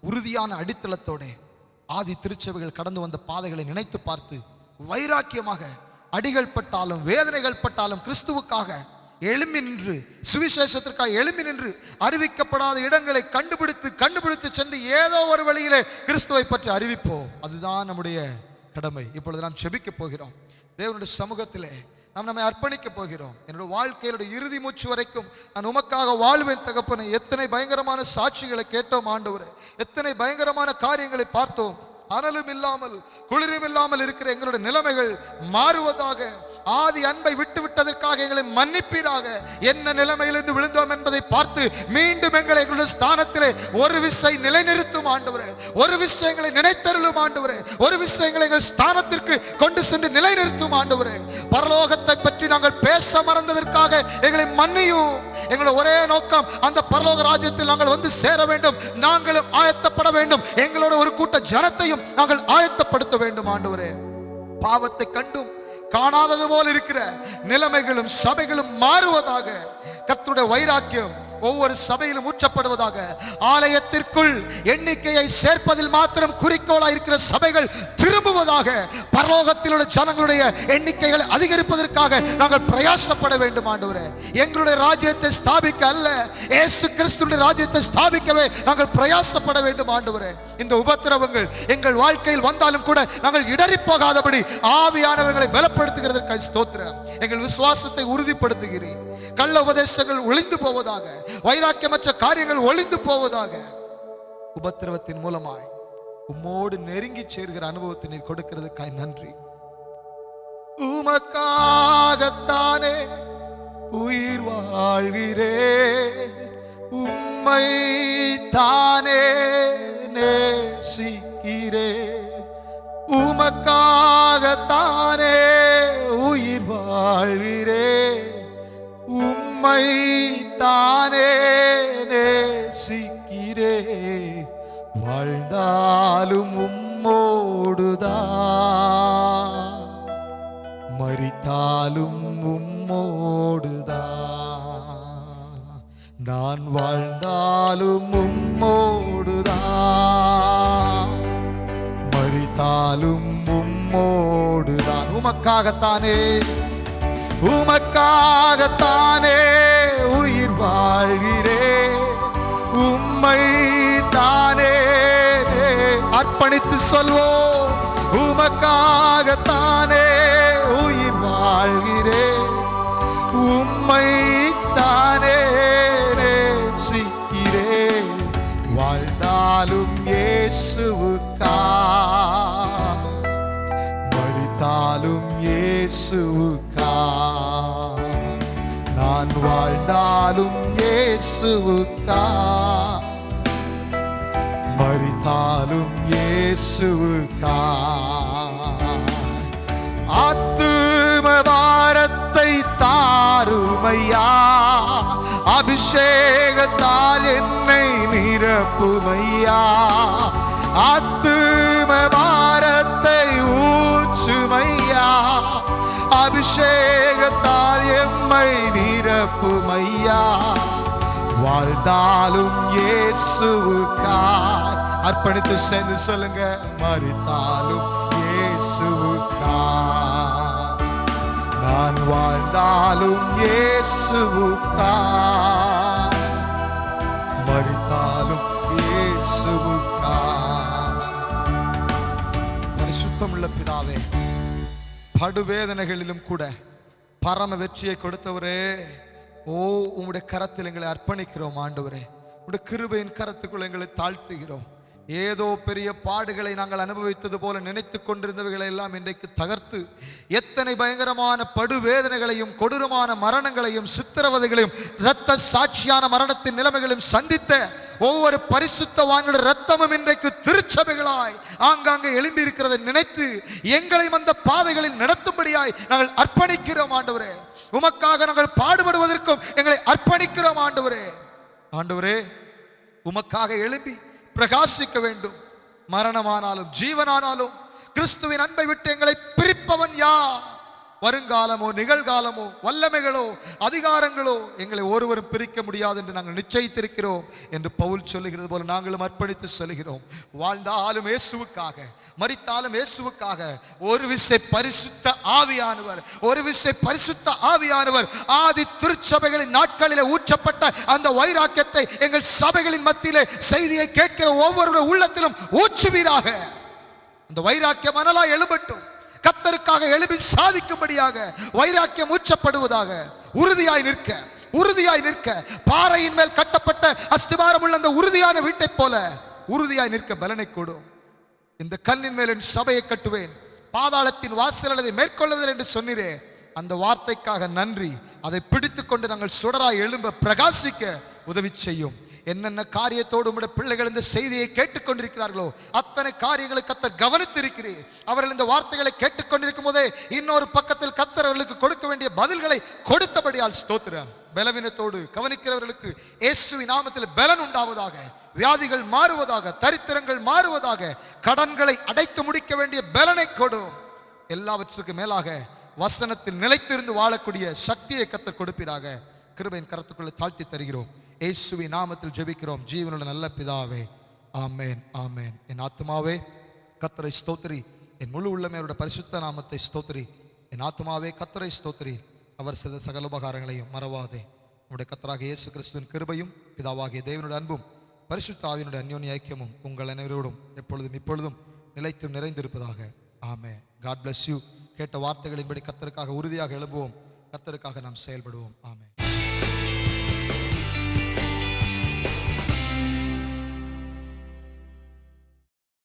உறுதியான அடித்தளத்தோட ஆதி திருச்சபைகள் கடந்து வந்த பாதைகளை நினைத்து பார்த்து வைராக்கியமாக அடிகள் பட்டாலும் வேதனைகள் பட்டாலும் கிறிஸ்துவுக்காக எழும்பி நின்று, சுவிசேஷத்திற்காக எழும்பி நின்று, அறிவிக்கப்படாத இடங்களை கண்டுபிடித்து சென்று ஏதோ ஒரு வழியிலே கிறிஸ்துவை பற்றி அறிவிப்போம். அதுதான் நம்முடைய கடமை. இப்பொழுது நாம் செபிக்க போகிறோம். தேவனுடைய சமூகத்திலே நாம் நம்மை அர்ப்பணிக்க போகிறோம். என்னுடைய வாழ்க்கையினுடைய இறுதி மூச்சு வரைக்கும் நான் உமக்காக வாழ்வேன் தகப்பனே. எத்தனை பயங்கரமான சாட்சிகளை கேட்டோம் ஆண்டவரே, எத்தனை பயங்கரமான காரியங்களை பார்த்தோம். அனலும் இல்லாமல் குளிரும் இல்லாமல் இருக்கிற எங்களுடைய நிலைமைகள் மாறுவதாக. ஆதி அன்பை விட்டதற்காக எங்களை மன்னிப்பீராக. என்ன நிலைமையிலிருந்து விழுந்தோம் என்பதை பார்த்து மீண்டும் எங்களை எங்களுடைய ஸ்தானத்திலே ஒரு விசை நிலைநிறுத்தும் ஆண்டவரே. ஒரு விஷயங்களை நினைத்தருளும் ஆண்டவரே. ஒரு விஷயங்களை எங்கள் ஸ்தானத்திற்கு கொண்டு சென்று நிலைநிறுத்தும் ஆண்டவரே. பரலோகத்தை பற்றி நாங்கள் பேச மறந்ததற்காக எங்களை மன்னியும். எங்களுடைய ஒரே நோக்கம் அந்த பரலோக ராஜ்யத்தில் நாங்கள் வந்து சேர வேண்டும். நாங்களும் ஆயத்தப்பட வேண்டும். எங்களோட ஒரு கூட்ட ஜனத்தையும் நாங்கள் ஆயத்தப்படுத்த வேண்டும் ஆண்டவரே. பாவத்தை கண்டும் காணாதது போல் இருக்கிற நிலைமைகளும் சபைகளும் மாறுவதாக. கர்த்தருடைய வைராக்கியம் ஒவ்வொரு சபையிலும் ஊற்றப்படுவதாக. ஆலயத்திற்குள் எண்ணிக்கையை சேர்ப்பதில் மாத்திரம் குறிக்கோளா இருக்கிற சபைகள் திரும்புவதாக. பரலோகத்தில் உள்ள ஜனங்களுடைய எண்ணிக்கைகளை அதிகரிப்பதற்காக நாங்கள் பிரயாசப்பட வேண்டும் ஆண்டவரே. எங்களுடைய ராஜ்யத்தை ஸ்தாபிக்க அல்ல, இயேசு கிறிஸ்துவின் ராஜ்யத்தை ஸ்தாபிக்கவே நாங்கள் பிரயாசப்பட வேண்டும் ஆண்டவரே. இந்த உபத்திரவங்கள் எங்கள் வாழ்க்கையில் வந்தாலும் கூட நாங்கள் இடறி போகாதபடி ஆவியானவர்களை பலப்படுத்துகிறதற்கு ஸ்தோத்திரம். எங்கள் விசுவாசத்தை உறுதிப்படுத்துகிறேன். கள்ள உபதேசங்கள் ஒளிந்து போவதாக, வைராக்கியமற்ற காரியங்கள் ஒளிந்து போவதாக. உபத்திரவத்தின் மூலமாய் உம்மோடு நெருங்கி சேர்கிற அனுபவத்தை நீர் கொடுக்கிறதுக்காய் நன்றி. உமக்காகத்தானே உயிர் வாழ்கிறே, உம்மை தானே நேசிக்கிறே. உமக்காகத்தானே உயிர் வாழ்கிறே, உம்மை தானே நேசிக்கிறே. வாழ்ந்தாலும் உம்மோடுதான், மரித்தாலும் உம்மோடுதான். நான் வாழ்ந்தாலும் உம்மோடுதான், மரித்தாலும் உம்மோடுதான். உமக்காகத்தானே உமக்காகத்தானே உயிர் வாழ்கிறே, உம்மை தானே அர்ப்பணித்து சொல்வோம். உமக்காகத்தானே உயிர் வாழ்கிறே, உம்மை தானே நேசிக்கிறே. வாழ்ந்தாலும் இயேசுவுக்கா, மரித்தாலும் இயேசுவுக்கா. நான் வாழ்ந்தாலும் இயேசுவுக்கா, மரித்தாலும் இயேசுவுக்கா. ஆத்தும பாரத்தை தாருமையா, அபிஷேகத்தால் என்னை நிரப்புமையா. ஆத்தும பாரத்தை ஊற்றுமையா, அபிஷேகத்தால் எம்மை நிரப்புமையா. வாழ்ந்தாலும் இயேசுவுக்காய் அர்ப்பணித்து சேர்ந்து சொல்லுங்க. மரித்தாலும் இயேசுவுக்காய், நான் வாழ்ந்தாலும் இயேசுவுக்காய், மரித்தாலும் இயேசுவுக்காய். பரிசுத்தமுள்ள பிதாவே, படுவேதனைகளிலும் கூட பரம வெற்றியை கொடுத்தவரே, ஓ உம்முடைய கரத்தில் எங்களை அர்ப்பணிக்கிறோம் ஆண்டவரே. உம்முடைய கிருபையின் கரத்துக்குள் எங்களை தாழ்த்துகிறோம். ஏதோ பெரிய பாடுகளை நாங்கள் அனுபவித்தது போல நினைத்து கொண்டிருந்தவைகளை எல்லாம் இன்றைக்கு தகர்த்து, எத்தனை பயங்கரமான படுவேதனைகளையும் கொடூரமான மரணங்களையும் சித்திரவதைகளையும் இரத்த சாட்சியான மரணத்தின் நிலைமைகளையும் சந்தித்த ஒவ்வொரு பரிசுத்தவான்களுடைய இரத்தமும் இன்றைக்கு திருச்சபைகளாய் ஆங்காங்கே எழும்பி இருக்கிறதை நினைத்து எங்களை அந்த பாதைகளில் நடத்தும்படியாய் நாங்கள் அர்ப்பணிக்கிறோம் ஆண்டவரே. உமக்காக நாங்கள் பாடுபடுவதற்கும் எங்களை அர்ப்பணிக்கிறோம் ஆண்டவரே. ஆண்டவரே, உமக்காக எழும்பி பிரகாசிக்க வேண்டும். மரணமானாலும் ஜீவனானாலும் கிறிஸ்துவின் அன்பை விட்டு எங்களை பிரிப்பவன் யார்? வருங்காலமோ நிகழ்காலமோ வல்லமைகளோ அதிகாரங்களோ எங்களை ஒருவரும் பிரிக்க முடியாது என்று நாங்கள் நிச்சயித்திருக்கிறோம் என்று பவுல் சொல்லுகிறது போல நாங்களும் அர்ப்பணித்து சொல்லுகிறோம். வாழ்ந்தாலும் இயேசுவுக்காக, மரித்தாலும் இயேசுவுக்காக. ஒரு விசை பரிசுத்த ஆவியானவர், ஒரு விசை பரிசுத்த ஆவியானவர் ஆதி திருச்சபைகளின் நாட்களிலே ஊற்றப்பட்ட அந்த வைராக்கியத்தை எங்கள் சபைகளின் மத்தியிலே செய்தியை கேட்கிற ஒவ்வொருடைய உள்ளத்திலும் ஊற்றுவீராக. அந்த வைராக்கியம் மனலா எழும்பட்டும். கர்த்தருக்காக எழுப்பி சாதிக்கும்படியாக வைராக்கியம் ஊற்றப்படுவதாக. உறுதியாய் நிற்க, உறுதியாய் நிற்க. பாறையின் மேல் கட்டப்பட்ட அஸ்திபாரம் உள்ள அந்த உறுதியான வீட்டை போல உறுதியாய் நிற்க பலனை கொடும். இந்த கல்லின் மேல் என் சபையை கட்டுவேன், பாதாளத்தின் வாசல் அதை மேற்கொள்ளுதல் என்று சொன்னீரே, அந்த வார்த்தைக்காக நன்றி. அதை பிடித்துக் கொண்டு நாங்கள் சுடராய் எழும்ப பிரகாசிக்க உதவி செய்யும். என்னென்ன காரியத்தோடு உம்முடைய பிள்ளைகள் இந்த செய்தியை கேட்டுக்கொண்டிருக்கிறார்களோ அத்தனை காரியங்களை கர்த்தர் கவனித்திருக்கிறீர். அவர்கள் இந்த வார்த்தைகளை கேட்டுக்கொண்டிருக்கும் போதே இன்னொரு பக்கத்தில் கர்த்தர் அவர்களுக்கு கொடுக்க வேண்டிய பதில்களை கொடுத்தபடியால் ஸ்தோத்திரம். பலவீனத்தோடு கவனிக்கிறவர்களுக்கு இயேசுவின் நாமத்தில் பலன் உண்டாவதாக. வியாதிகள் மாறுவதாக, தரித்திரங்கள் மாறுவதாக, கடன்களை அடைத்து முடிக்க வேண்டிய பலனை கொடும். எல்லாவற்றுக்கும் மேலாக வசனத்தில் நிலைத்திருந்து வாழக்கூடிய சக்தியை கர்த்தர் கொடுப்பீராக. கிருபையின் கரத்துக்குள்ளே தாழ்த்தி தருகிறோம். இயேசுவின் நாமத்தில் ஜெபிக்கிறோம் ஜீவனுள்ள நல்ல பிதாவே, ஆமேன் ஆமேன். என் ஆத்துமாவே கர்த்தரை ஸ்தோத்திரி, என் முழு உள்ளமையோட பரிசுத்த நாமத்தை ஸ்தோத்திரி. என் ஆத்துமாவே கர்த்தரை ஸ்தோத்திரி, அவர் செய்த சகல உபகாரங்களையும் மறவாதே. நம்முடைய கர்த்தராகிய இயேசு கிறிஸ்துவின் கிருபையும் பிதாவாகிய தேவனுடைய அன்பும் பரிசுத்த ஆவியினுடைய அந்யோன்ய ஐக்கியமும் உங்கள் அனைவரோடும் எப்பொழுதும் இப்பொழுதும் நிலைத்தும் நிறைந்திருப்பதாக. ஆமென். God bless you. கேட்ட வார்த்தைகளின்படி கர்த்தருக்காக உறுதியாக எழும்புவோம், கர்த்தருக்காக நாம் செயல்படுவோம்.